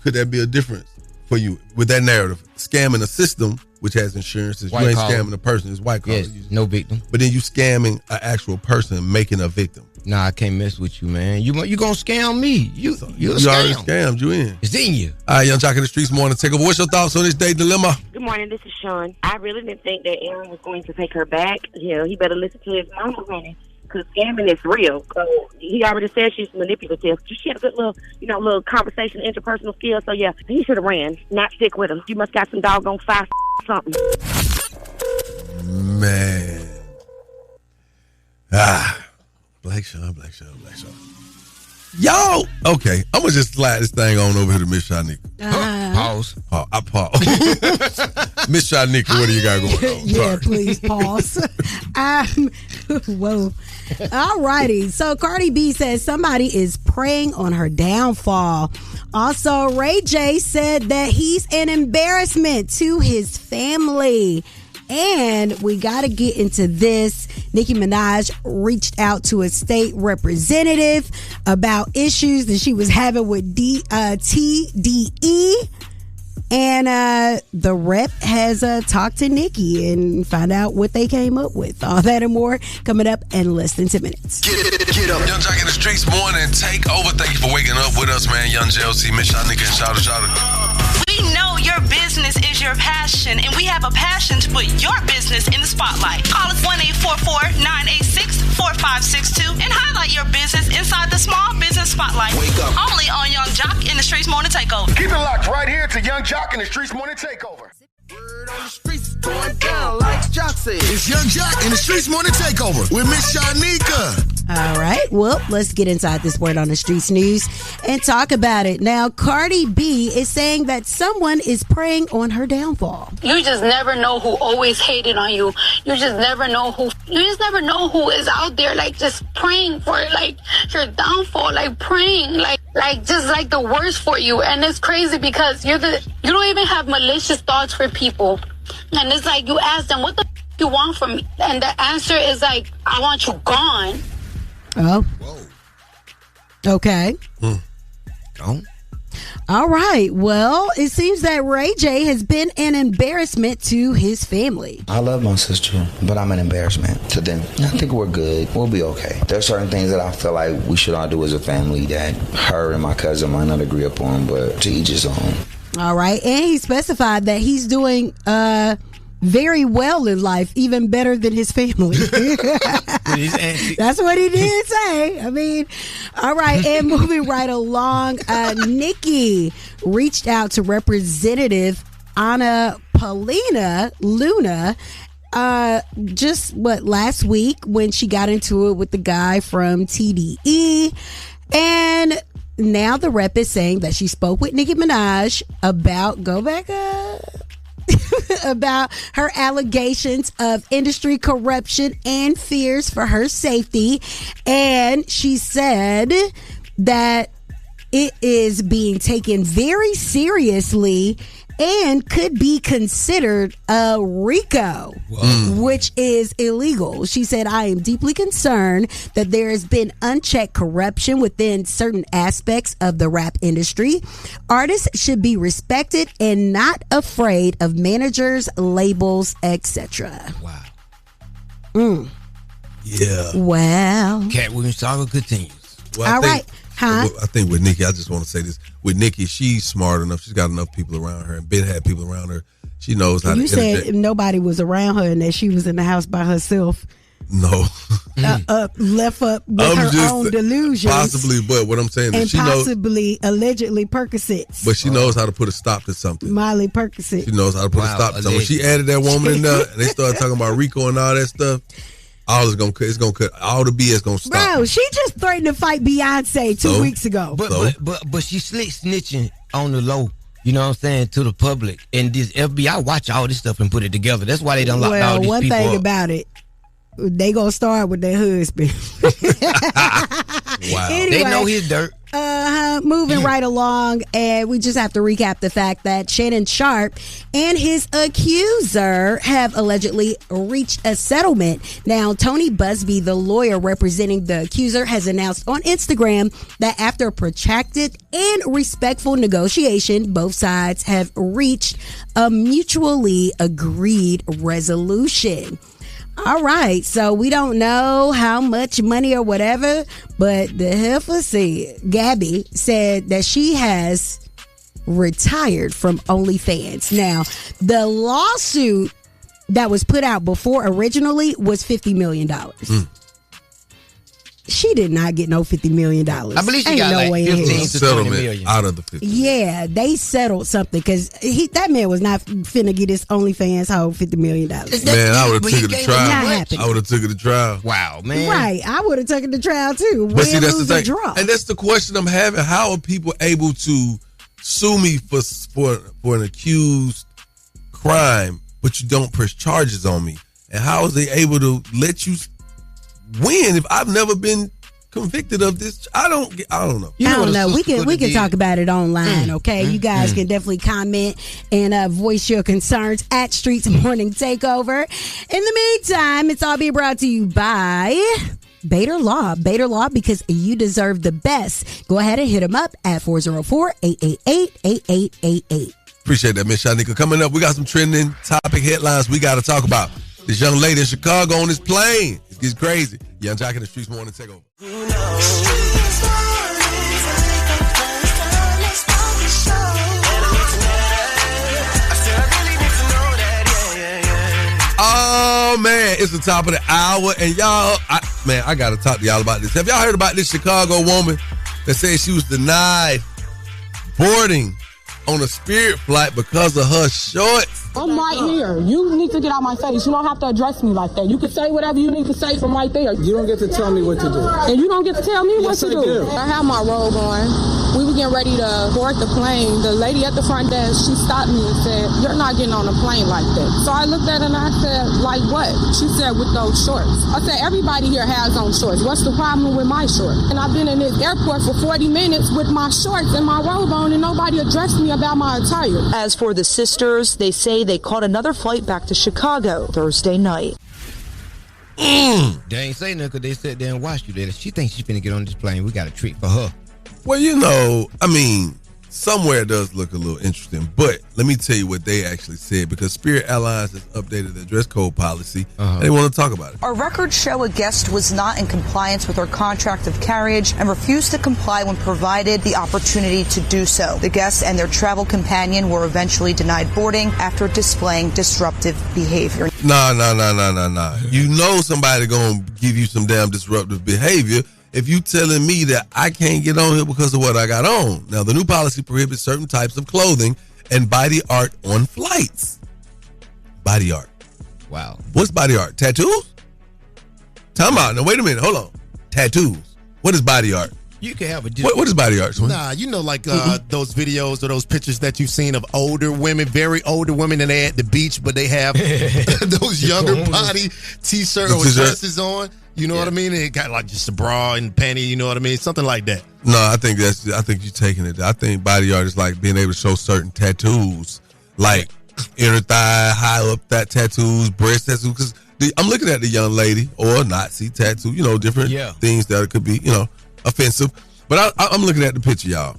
could that be a difference for you with that narrative? Scamming a system which has insurances. You ain't scamming a person. It's white collar. Yes, no victim. But then you scamming an actual person, making a victim. Nah, I can't mess with you, man. You gonna scam me? You already scammed. You in? It's in you. All right, Young Jock in the Streetz Morning Takeover. What's your thoughts on this day dilemma? Good morning. This is Sean. I really didn't think that Aaron was going to take her back. He better listen to his mama, honey, because scamming is real. So he already said she's manipulative. She had a good little conversation, interpersonal skills. So yeah, he should have ran, not stick with him. You must got some doggone fire something. Man. Black Sean. Yo! Okay, I'm going to just slide this thing on over here to Miss Shyneka. Pause. I pause. Miss Shyneka, what do you got going on? Yeah, please pause. Whoa. All righty. So Cardi B says somebody is preying on her downfall. Also, Ray J said that he's an embarrassment to his family. And we got to get into this. Nicki Minaj reached out to a state representative about issues that she was having with TDE. And the rep has talked to Nicki and find out what they came up with. All that and more coming up in less than 10 minutes. Get up. Young Jock in the Streetz Morning Takeover. Thank you for waking up with us, man. Young JLC, Miss Shyneka, and shout out. We know your business is your passion, and we have a passion to put your business in the spotlight. Call us 1-844-986-4562 and highlight your business inside the Small Business Spotlight. Wake up. Only on Young Jock in the Streetz Morning Takeover. Keep it locked right here to Young Jock in the Streetz Morning Takeover. Word on the streets going down like Jock said. It's Young Jock in the Streetz Morning Takeover with Miss Shyneka. All right, well, let's get inside this Word on the Streets news and talk about it. Now, Cardi B is saying that someone is preying on her downfall. You just never know who always hated on you. You just never know who is out there, like, just praying for, like, your downfall, like, praying, like just like the worst for you. And it's crazy because you don't even have malicious thoughts for people. And it's like, you ask them, what the you want from me? And the answer is like, I want you gone. Oh. Whoa. Okay. Gone. All right. Well, it seems that Ray J has been an embarrassment to his family. I love my sister, but I'm an embarrassment to them. I think we're good. We'll be okay. There's certain things that I feel like we should all do as a family that her and my cousin might not agree upon, but to each his own. All right. And he specified that he's doing very well in life, even better than his family. That's what he did say. I mean, all right. And moving right along, Nicki reached out to Representative Anna Paulina Luna last week when she got into it with the guy from TDE. And now the rep is saying that she spoke with Nicki Minaj about about her allegations of industry corruption and fears for her safety. And she said that it is being taken very seriously and could be considered a RICO, which is illegal. She said, I am deeply concerned that there has been unchecked corruption within certain aspects of the rap industry. Artists should be respected and not afraid of managers, labels, etc. Wow. Yeah. Well. Cat Williams saga continues. Well, all right. Huh? I think with Nicki, I just want to say this. With Nicki, she's smart enough. She's got enough people around her, and Ben had people around her. She knows how to You said nobody was around her and that she was in the house by herself. No. Left up with her own delusions. Possibly, but what I'm saying is and she possibly, allegedly Percocets. But she knows how to put a stop to something. Miley Percocet. She knows how to put a stop to something. When she added that woman in there and they started talking about Rico and all that stuff, it's gonna cut. All the BS gonna stop. Bro, she just threatened to fight Beyonce 2 weeks ago. But she slick snitching on the low. You know what I'm saying, to the public. And this FBI watch all this stuff and put it together. That's why they done locked all these people up. Well, one thing about it, they gonna start with their husband. Wow. Anyway, they know his dirt. Moving right along, and we just have to recap the fact that Shannon Sharp and his accuser have allegedly reached a settlement. Now, Tony Busby, the lawyer representing the accuser, has announced on Instagram that after a protracted and respectful negotiation, both sides have reached a mutually agreed resolution. All right, so we don't know how much money or whatever, but the heifer said, Gabby said that she has retired from OnlyFans. Now, the lawsuit that was put out before originally was $50 million. She did not get no $50 million. I believe she got like 15 to 20 million. Out of the 50. Yeah, they settled something because that man was not finna get his OnlyFans whole $50 million. Man, I would have took it to trial. I would have took it to trial. Wow, man. Right, I would have taken it to trial too. But see, that's the thing. And that's the question I'm having. How are people able to sue me for an accused crime, but you don't press charges on me? And how is they able to let you win if I've never been convicted of this? I don't know. I don't know. We can talk about it online, okay? You guys can definitely comment and voice your concerns at Streetz Morning Takeover. In the meantime, it's all being brought to you by Bader Law. Bader Law, because you deserve the best. Go ahead and hit them up at 404-888-8888. Appreciate that, Miss Shyneka. Coming up, we got some trending topic headlines we got to talk about. This young lady in Chicago on this plane. It gets crazy. Young Jack in the Streetz Morning Takeover. Oh, man, it's the top of the hour. And y'all, I got to talk to y'all about this. Have y'all heard about this Chicago woman that said she was denied boarding on a Spirit flight because of her shorts? I'm right here. You need to get out my face. You don't have to address me like that. You can say whatever you need to say from right there. You don't get to tell me what to do. And you don't get to tell me what to do. I have my robe on. We were getting ready to board the plane. The lady at the front desk, she stopped me and said, "You're not getting on a plane like that." So I looked at her and I said, "Like what?" She said, "With those shorts." I said, "Everybody here has on shorts. What's the problem with my shorts?" And I've been in this airport for 40 minutes with my shorts and my robe on and nobody addressed me about my attire. As for the sisters, they say they caught another flight back to Chicago Thursday night. They ain't say nothing because they sat there and watched you there. She thinks she's finna get on this plane. We got a treat for her. Well, you know, I mean, somewhere it does look a little interesting, but let me tell you what they actually said, because Spirit Airlines has updated their dress code policy, and they want to talk about it. Our records show a guest was not in compliance with her contract of carriage and refused to comply when provided the opportunity to do so. The guest and their travel companion were eventually denied boarding after displaying disruptive behavior. Nah. You know somebody gonna give you some damn disruptive behavior if you telling me that I can't get on here because of what I got on. Now, the new policy prohibits certain types of clothing and body art on flights. Body art. Wow. What's body art? Tattoos? Time out. Now, wait a minute. Hold on. Tattoos. What is body art? You can have a... What is body art? Nah, you know, like those videos or those pictures that you've seen of older women, very older women, and they're at the beach, but they have those younger body T-shirt or dresses on. You know what I mean? It got like just a bra and panty, you know what I mean? Something like that. No, I think you're taking it. I think body art is like being able to show certain tattoos, like inner thigh, high up that tattoos, breast tattoos. Because I'm looking at the young lady or Nazi tattoo, you know, different things that could be, you know, offensive. But I'm looking at the picture, y'all,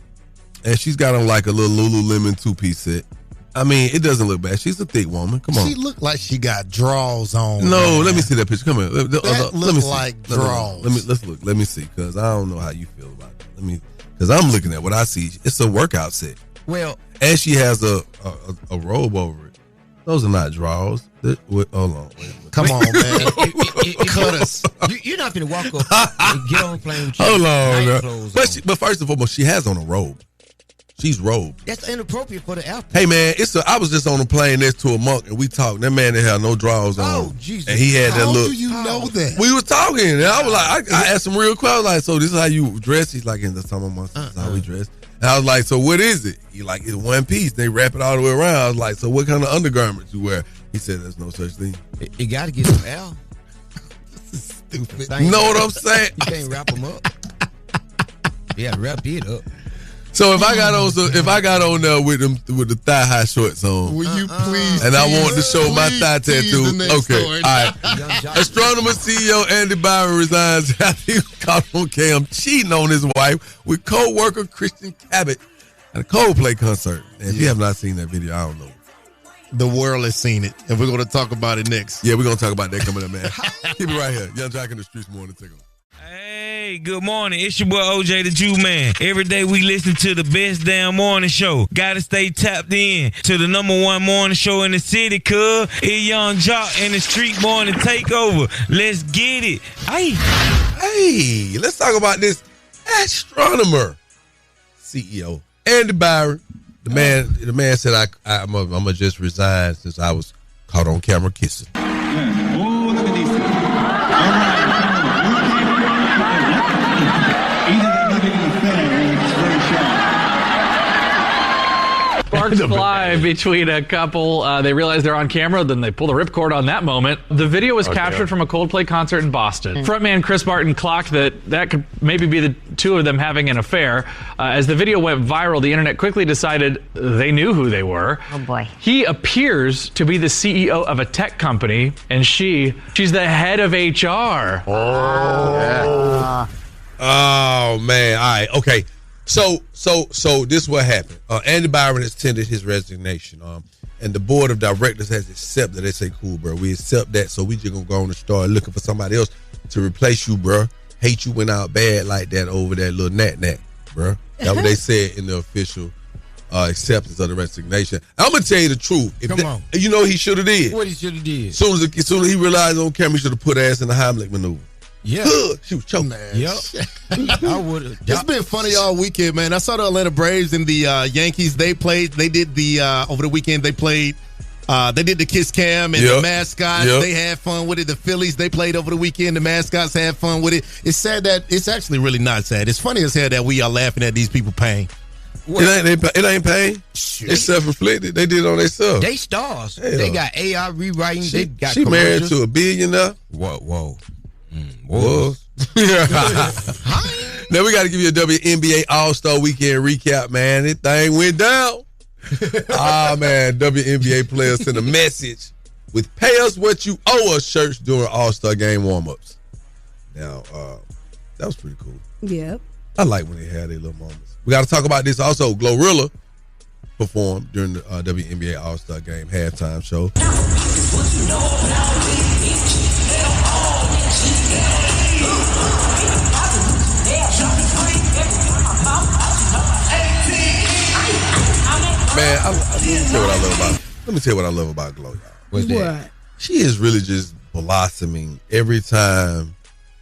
and she's got on like a little Lululemon 2-piece set. I mean, it doesn't look bad. She's a thick woman. Come on. She looked like she got drawers on. No, man. Let me see that picture. Come here. Let me see. Like drawers. Let's look. Let me see, because I don't know how you feel about it. Because I'm looking at what I see. It's a workout set. Well, and she has a robe over it. Those are not draws. Hold on. Come on, man. Cut us. You're not going to walk up and get on a plane with Hold on, girl. But first and foremost, she has on a robe. She's robed. That's inappropriate for the airport. Hey, man, I was just on a plane next to a monk, and we talked. That man didn't have no drawers on. Oh, Jesus. And he had that look. How do you know that? We was talking, and I was like, I asked him real quick, like, so this is how you dress? He's like, in the summer months, this is how we dress. And I was like, so what is it? He like, it's one piece. They wrap it all the way around. I was like, so what kind of undergarments you wear? He said, there's no such thing. You got to get some L. This is stupid. You know what I'm saying? You can't wrap them up. You got to wrap it up. So if I got on there with the thigh high shorts on, will you please? And I want to show my thigh tattoo. Okay, all right. Astronomer CEO Andy Byron resigns after he was caught on cam cheating on his wife with co-worker Christian Cabot at a Coldplay concert. And if you have not seen that video, I don't know. The world has seen it, and we're going to talk about it next. Yeah, we're going to talk about that coming up, man. Keep it right here. Young Jock in the Streetz Morning Takeover. Hey, good morning. It's your boy OJ the Jew Man. Every day we listen to the best damn morning show. Gotta stay tapped in to the #1 morning show in the city, cuz. It's Young Jock in the Street Morning Takeover. Let's get it. Hey, let's talk about this astronomer CEO, Andy Byron. The man said, I'm gonna just resign since I was caught on camera kissing. Yeah. Oh, look at these two. All right. Sparks fly between a couple. They realize they're on camera, then they pull the ripcord on that moment. The video was captured from a Coldplay concert in Boston. Frontman Chris Martin clocked that could maybe be the two of them having an affair. As the video went viral, the internet quickly decided they knew who they were. Oh boy. He appears to be the CEO of a tech company, and she's the head of HR. Oh man. All right. Okay. So this is what happened. Andy Byron has tendered his resignation. And the board of directors has accepted. They say, cool, bro, we accept that. So we just gonna go on and start looking for somebody else to replace you, bro. Hate you went out bad like that over that little nat, bro. That's what they said in the official acceptance of the resignation. I'm gonna tell you the truth. Come on. You know what he should have did? What he should have did? As soon as he realized on camera, he should have put ass in the Heimlich maneuver. Yeah. She was choking. Yep. I would have. It's been funny all weekend, man. I saw the Atlanta Braves and the Yankees. They did the over the weekend. They did the kiss cam and the mascots. They had fun with it. The Phillies, they played over the weekend. The mascots had fun with it. It's sad that it's actually really not sad. It's funny as hell that we are laughing at these people pain. It ain't pain. It's self-inflicted. They did it on themselves. They stars. Hell. They got AI rewriting. They got she married to a billionaire. Whoa. Whoa. Now we got to give you a WNBA All-Star Weekend recap, man. This thing went down. Man, WNBA players sent a message with "Pay us what you owe us" shirts during All-Star game warm-ups. Now, that was pretty cool. Yep. I like when they had their little moments. We got to talk about this also. Glorilla performed during the WNBA All-Star game halftime show. Man, let me tell you what I love about. Let me tell you what I love about Glow, y'all. What's that? She is really just blossoming every time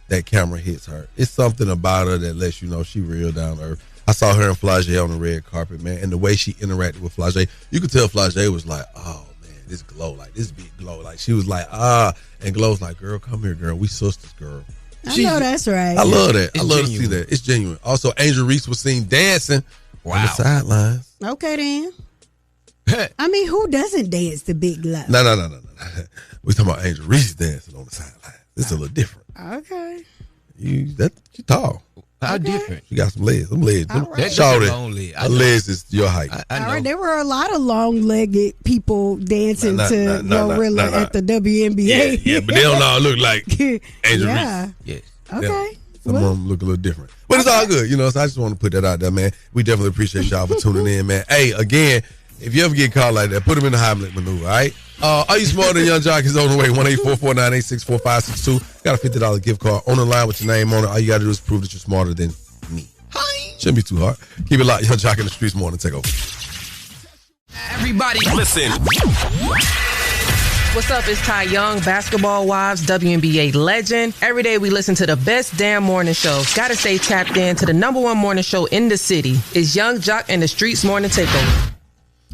that camera hits her. It's something about her that lets you know she real down to earth. I saw her and Flau'jae on the red carpet, man, and the way she interacted with Flau'jae, you could tell Flau'jae was like, oh man, this Glow, like this big Glow, like she was like, and Glow's like, girl, come here, girl, we sisters, girl. I know that's right. I love that. I love to see that. It's genuine. Also, Angel Reese was seen dancing on the sidelines. Okay, then. I mean, who doesn't dance to Big Glow? No. We're talking about Angel Reese dancing on the sidelines. This is a little different. Okay. You tall. How different? You got some legs. Them legs. That's long leg. The legs is your height. All right. There were a lot of long-legged people dancing to Glorilla at the WNBA. Yeah, but they don't all look like Angel Reese. Yes. Okay. Some of them look a little different. But it's all good, so I just want to put that out there, man. We definitely appreciate y'all for tuning in, man. Hey, again, if you ever get caught like that, put them in the Heimlich maneuver, all right? Are you smarter than Young Jock? Is on the way. 1-844-986-4562. Got a $50 gift card on the line with your name on it. All you got to do is prove that you're smarter than me. Shouldn't be too hard. Keep it locked. Young Jock in the Streetz Morning Takeover. Everybody, listen. What's up? It's Ty Young, Basketball Wives, WNBA legend. Every day we listen to the best damn morning show. Gotta stay tapped in to the #1 morning show in the city. It's Young Jock and the Streetz Morning Takeover.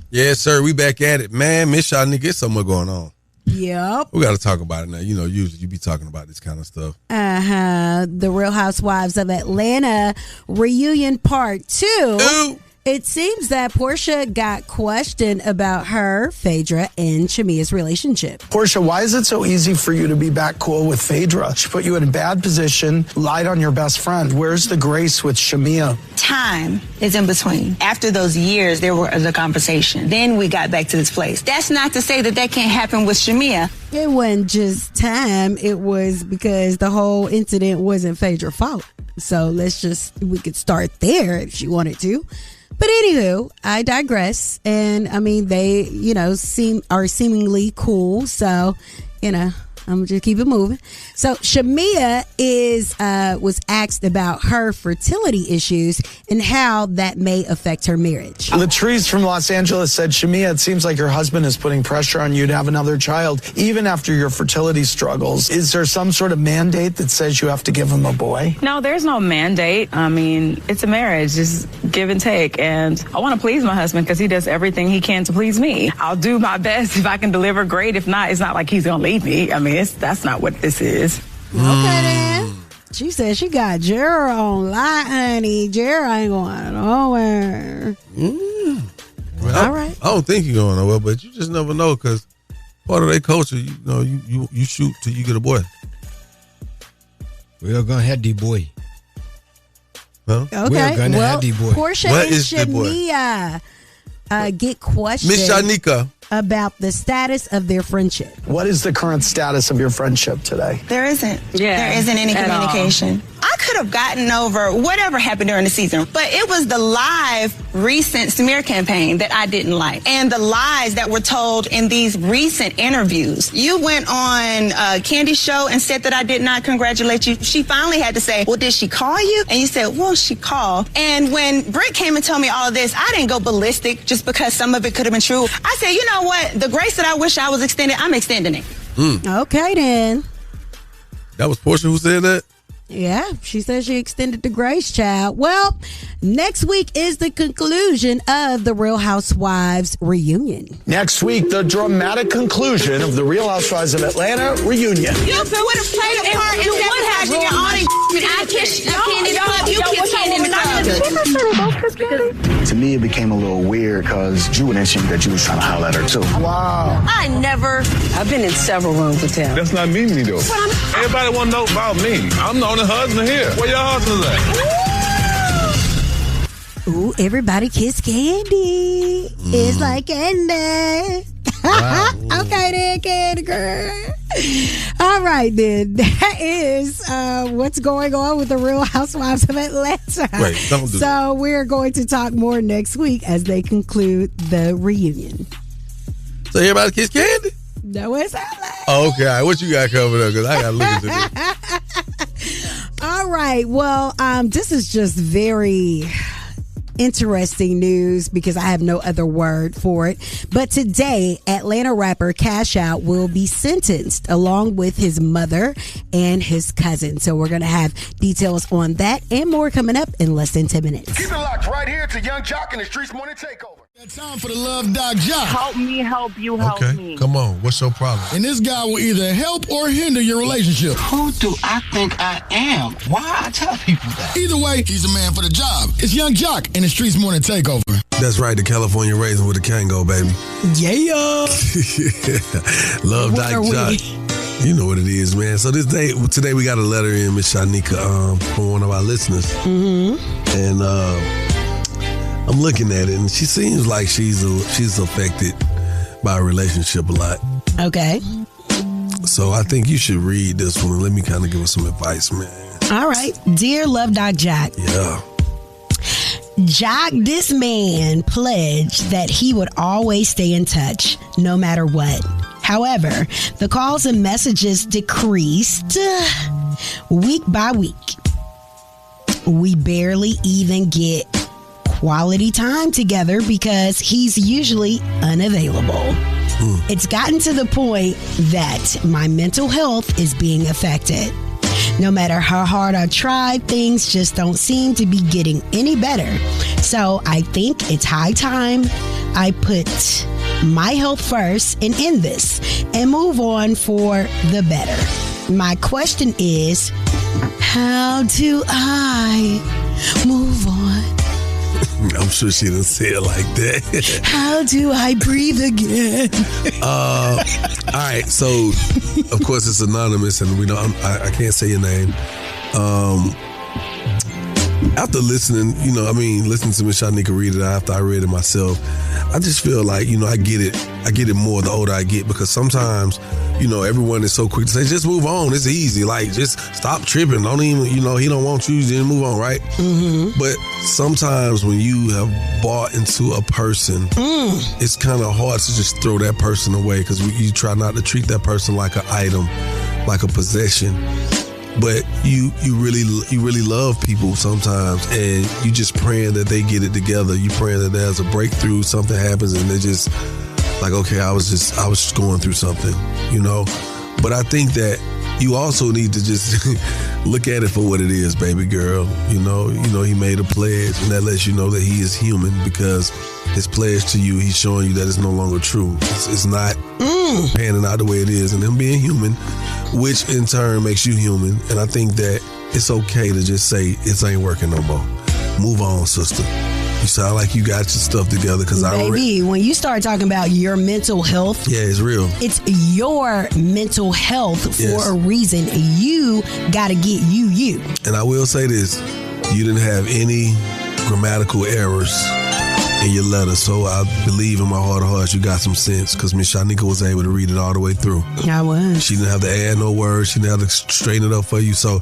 Yes, sir. We back at it. Man, Miss Shyneka, there's something going on. Yep. We got to talk about it now. You know, usually you be talking about this kind of stuff. The Real Housewives of Atlanta reunion part 2. Ooh. It seems that Portia got questioned about her, Phaedra, and Shamia's relationship. Portia, why is it so easy for you to be back cool with Phaedra? She put you in a bad position, lied on your best friend. Where's the grace with Shamia? Time is in between. After those years, there was a conversation. Then we got back to this place. That's not to say that can't happen with Shamia. It wasn't just time. It was because the whole incident wasn't Phaedra's fault. So we could start there if she wanted to. But anywho, I digress. And I mean, they, are seemingly cool. So, I'm gonna just keep it moving. So Shamia was asked about her fertility issues and how that may affect her marriage. Latrice from Los Angeles said, Shamia, it seems like your husband is putting pressure on you to have another child, even after your fertility struggles. Is there some sort of mandate that says you have to give him a boy? No, there's no mandate. I mean, it's a marriage, it's give and take. And I want to please my husband because he does everything he can to please me. I'll do my best. If I can deliver, great. If not, it's not like he's gonna leave me. I mean, that's not what this is. Okay, then. She said she got Jera on light, honey. Jera ain't going nowhere. Well, all right. I don't think you're going nowhere, but you just never know because part of their culture, you shoot till you get a boy. We're gonna have the boy. Huh? Okay. We're gonna have the boy. Portia and Shamia get questioned. Miss Shyneka. About the status of their friendship. What is the current status of your friendship today? There isn't. There isn't any communication. I could have gotten over whatever happened during the season, but it was the live recent smear campaign that I didn't like. And the lies that were told in these recent interviews. You went on Candy's show and said that I did not congratulate you. She finally had to say, well, did she call you? And you said, well, she called. And when Britt came and told me all of this, I didn't go ballistic just because some of it could have been true. I said, you know what? The grace that I wish I was extended, I'm extending it. Okay, then. That was Portia who said that? Yeah, she said she extended the grace, child. Well, next week is the conclusion of the Real Housewives reunion. Next week, the dramatic conclusion of the Real Housewives of Atlanta reunion. You would have played a part in sabotaging your own I kissed Candy in the club. You kissed Candy in the club. To me, it became a little weird because Drew mentioned that you was trying to holler at her too. Wow. I've been in several rooms with him. That's not me, though. Everybody want to know about me. I'm the only husband here. Where your husband at? Ooh, everybody kiss Candy. It's like candy. Wow. Okay then, Candy girl. All right then. That is what's going on with the Real Housewives of Atlanta. Wait, don't do that. So we're going to talk more next week as they conclude the reunion. So everybody kiss Candy? No, it's LA. Oh, okay. All right. What you got covered up? Because I got to look into this. All right. Well, this is just very interesting news because I have no other word for it. But today, Atlanta rapper Cash Out will be sentenced along with his mother and his cousin. So we're going to have details on that and more coming up in less than 10 minutes. Keep it locked right here to Young Jock and the Streetz Morning Takeover. It's time for the Love Doc Jock. Help me, help you, help me. Come on. What's your problem? And this guy will either help or hinder your relationship. Who do I think I am? Why I tell people that? Either way, he's a man for the job. It's Young Jock and the Streetz Morning Takeover. That's right, the California raisin with the Kango, baby. Yeah. Love Doc Jock. You know what it is, man. So today we got a letter in, Miss Shyneka, from one of our listeners. Mm-hmm. And I'm looking at it, and she seems like she's affected by a relationship a lot. Okay. So I think you should read this one and let me kind of give her some advice, man. All right. Dear Love Doc Jock. Yeah. Jock, this man pledged that he would always stay in touch, no matter what. However, the calls and messages decreased week by week. We barely even get quality time together because he's usually unavailable. It's gotten to the point that my mental health is being affected. No matter how hard I try, things just don't seem to be getting any better. So I think it's high time I put my health first and end this and move on for the better. My question is, how do I move on? I'm sure she didn't say it like that. How do I breathe again? All right, so of course it's anonymous, and we know I can't say your name. After listening, listening to Miss Shyneka read it after I read it myself, I just feel like, I get it. I get it more the older I get, because sometimes, everyone is so quick to say, just move on. It's easy. Like, just stop tripping. Don't even, he don't want you, then move on, right? Mm-hmm. But sometimes when you have bought into a person, it's kind of hard to just throw that person away, because you try not to treat that person like an item, like a possession. But you really love people sometimes, and you just praying that they get it together. You praying that there's a breakthrough, something happens, and they just like, okay, I was just going through something, But I think that you also need to just look at it for what it is, baby girl. He made a pledge, and that lets you know that he is human, because his pledge to you, he's showing you that it's no longer true. It's not panning out the way it is, and him being human, which in turn makes you human. And I think that it's okay to just say, it ain't working no more. Move on, sister. You sound like you got your stuff together, because baby, when you start talking about your mental health, yeah, it's real. It's your mental health for a reason. You got to get you. And I will say this, you didn't have any grammatical errors in your letter, so I believe in my heart of hearts you got some sense, because Miss Shyneka was able to read it all the way through. I was. She didn't have to add no words. She didn't have to straighten it up for you. So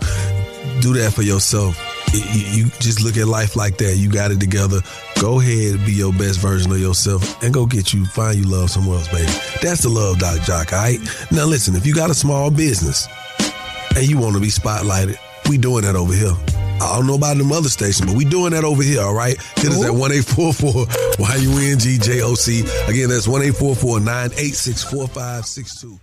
do that for yourself. You just look at life like that. You got it together. Go ahead and be your best version of yourself, and go find you love somewhere else, baby. That's the love, Doc Jock, all right? Now listen, if you got a small business and you want to be spotlighted, we doing that over here. I don't know about them other stations, but we doing that over here, all right? Hit us at 1-844-YUNGJOC. Again, that's 1-844-986-4562.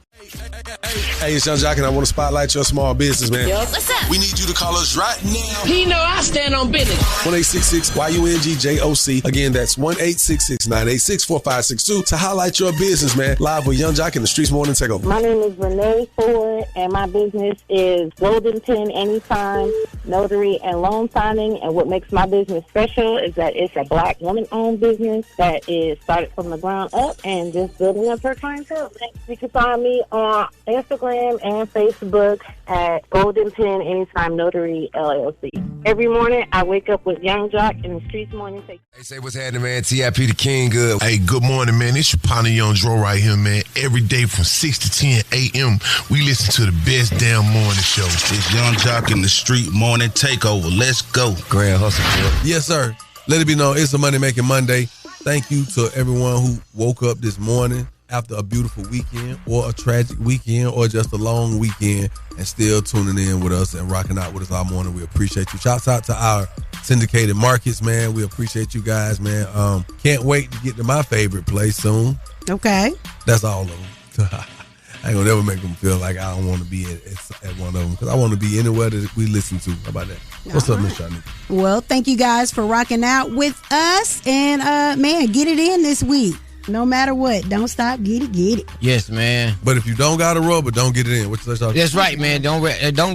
Hey, it's Young Jock, and I want to spotlight your small business, man. Yo, what's up? We need you to call us right now. He know I stand on business. 1-866-YUNGJOC. Again, that's 1-866-986-4562 to highlight your business, man. Live with Young Jock in the Streetz Morning Takeover. My name is Renee Ford, and my business is Golden Pen Anytime Notary and Loan Signing. And what makes my business special is that it's a Black woman-owned business that is started from the ground up and just building up her clientele. You can find me on Instagram and Facebook at Golden Pen Anytime Notary LLC. Every morning, I wake up with Young Jock in the Streetz Morning Takeover. Hey, say what's happening, man. TIP the King, good. Hey, good morning, man. It's your partner, Young Dro, right here, man. Every day from 6 to 10 a.m., we listen to the best damn morning show. It's Young Jock in the Street Morning Takeover. Let's go. Grand hustle, bro. Yes, sir. Let it be known, it's a Money Making Monday. Thank you to everyone who woke up this morning after a beautiful weekend, or a tragic weekend, or just a long weekend, and still tuning in with us and rocking out with us all morning. We appreciate you. Shouts out to our syndicated markets, man. We appreciate you guys, man. Can't wait to get to my favorite place soon. Okay. That's all of them. I ain't gonna never make them feel like I don't want to be at one of them, because I want to be anywhere that we listen to. How about that? What's up, Miss Shyneka? Well, thank you guys for rocking out with us, and man, get it in this week. No matter what, don't stop, get it. Yes, man. But if you don't got a rubber, don't get it in. That's right, man. Don't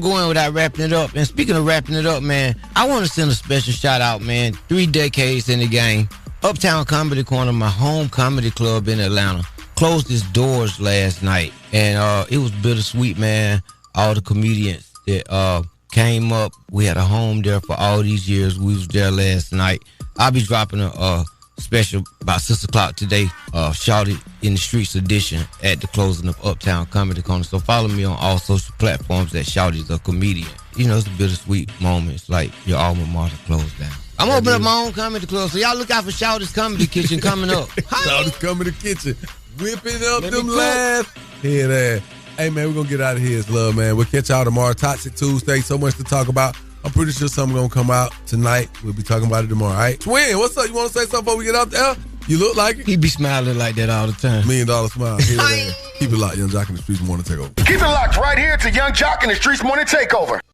go in without wrapping it up. And speaking of wrapping it up, man, I want to send a special shout out, man. 3 decades in the game. Uptown Comedy Corner, my home comedy club in Atlanta, closed its doors last night, and it was bittersweet, man. All the comedians that came up, we had a home there for all these years. We was there last night. I'll be dropping a special about 6 o'clock today, Shouted in the Streets edition at the closing of Uptown Comedy Corner. So follow me on all social platforms at Shouted the Comedian. It's a bittersweet moment. It's like your alma mater closed down. I'm opening up my own comedy club, so y'all look out for Shouted's Comedy Kitchen coming up. Shouted's Comedy Kitchen. Whipping up them laughs. Hear that. Hey, man, we're going to get out of here. It's love, man. We'll catch y'all tomorrow. Toxic Tuesday. So much to talk about. I'm pretty sure something gonna come out tonight. We'll be talking about it tomorrow, all right? Twin, what's up? You want to say something before we get out there? You look like it. He be smiling like that all the time. $1 million smile. Here it is. Keep it locked, Young Jock in the Streetz Morning Takeover. Keep it locked right here to Young Jock in the Streetz Morning Takeover.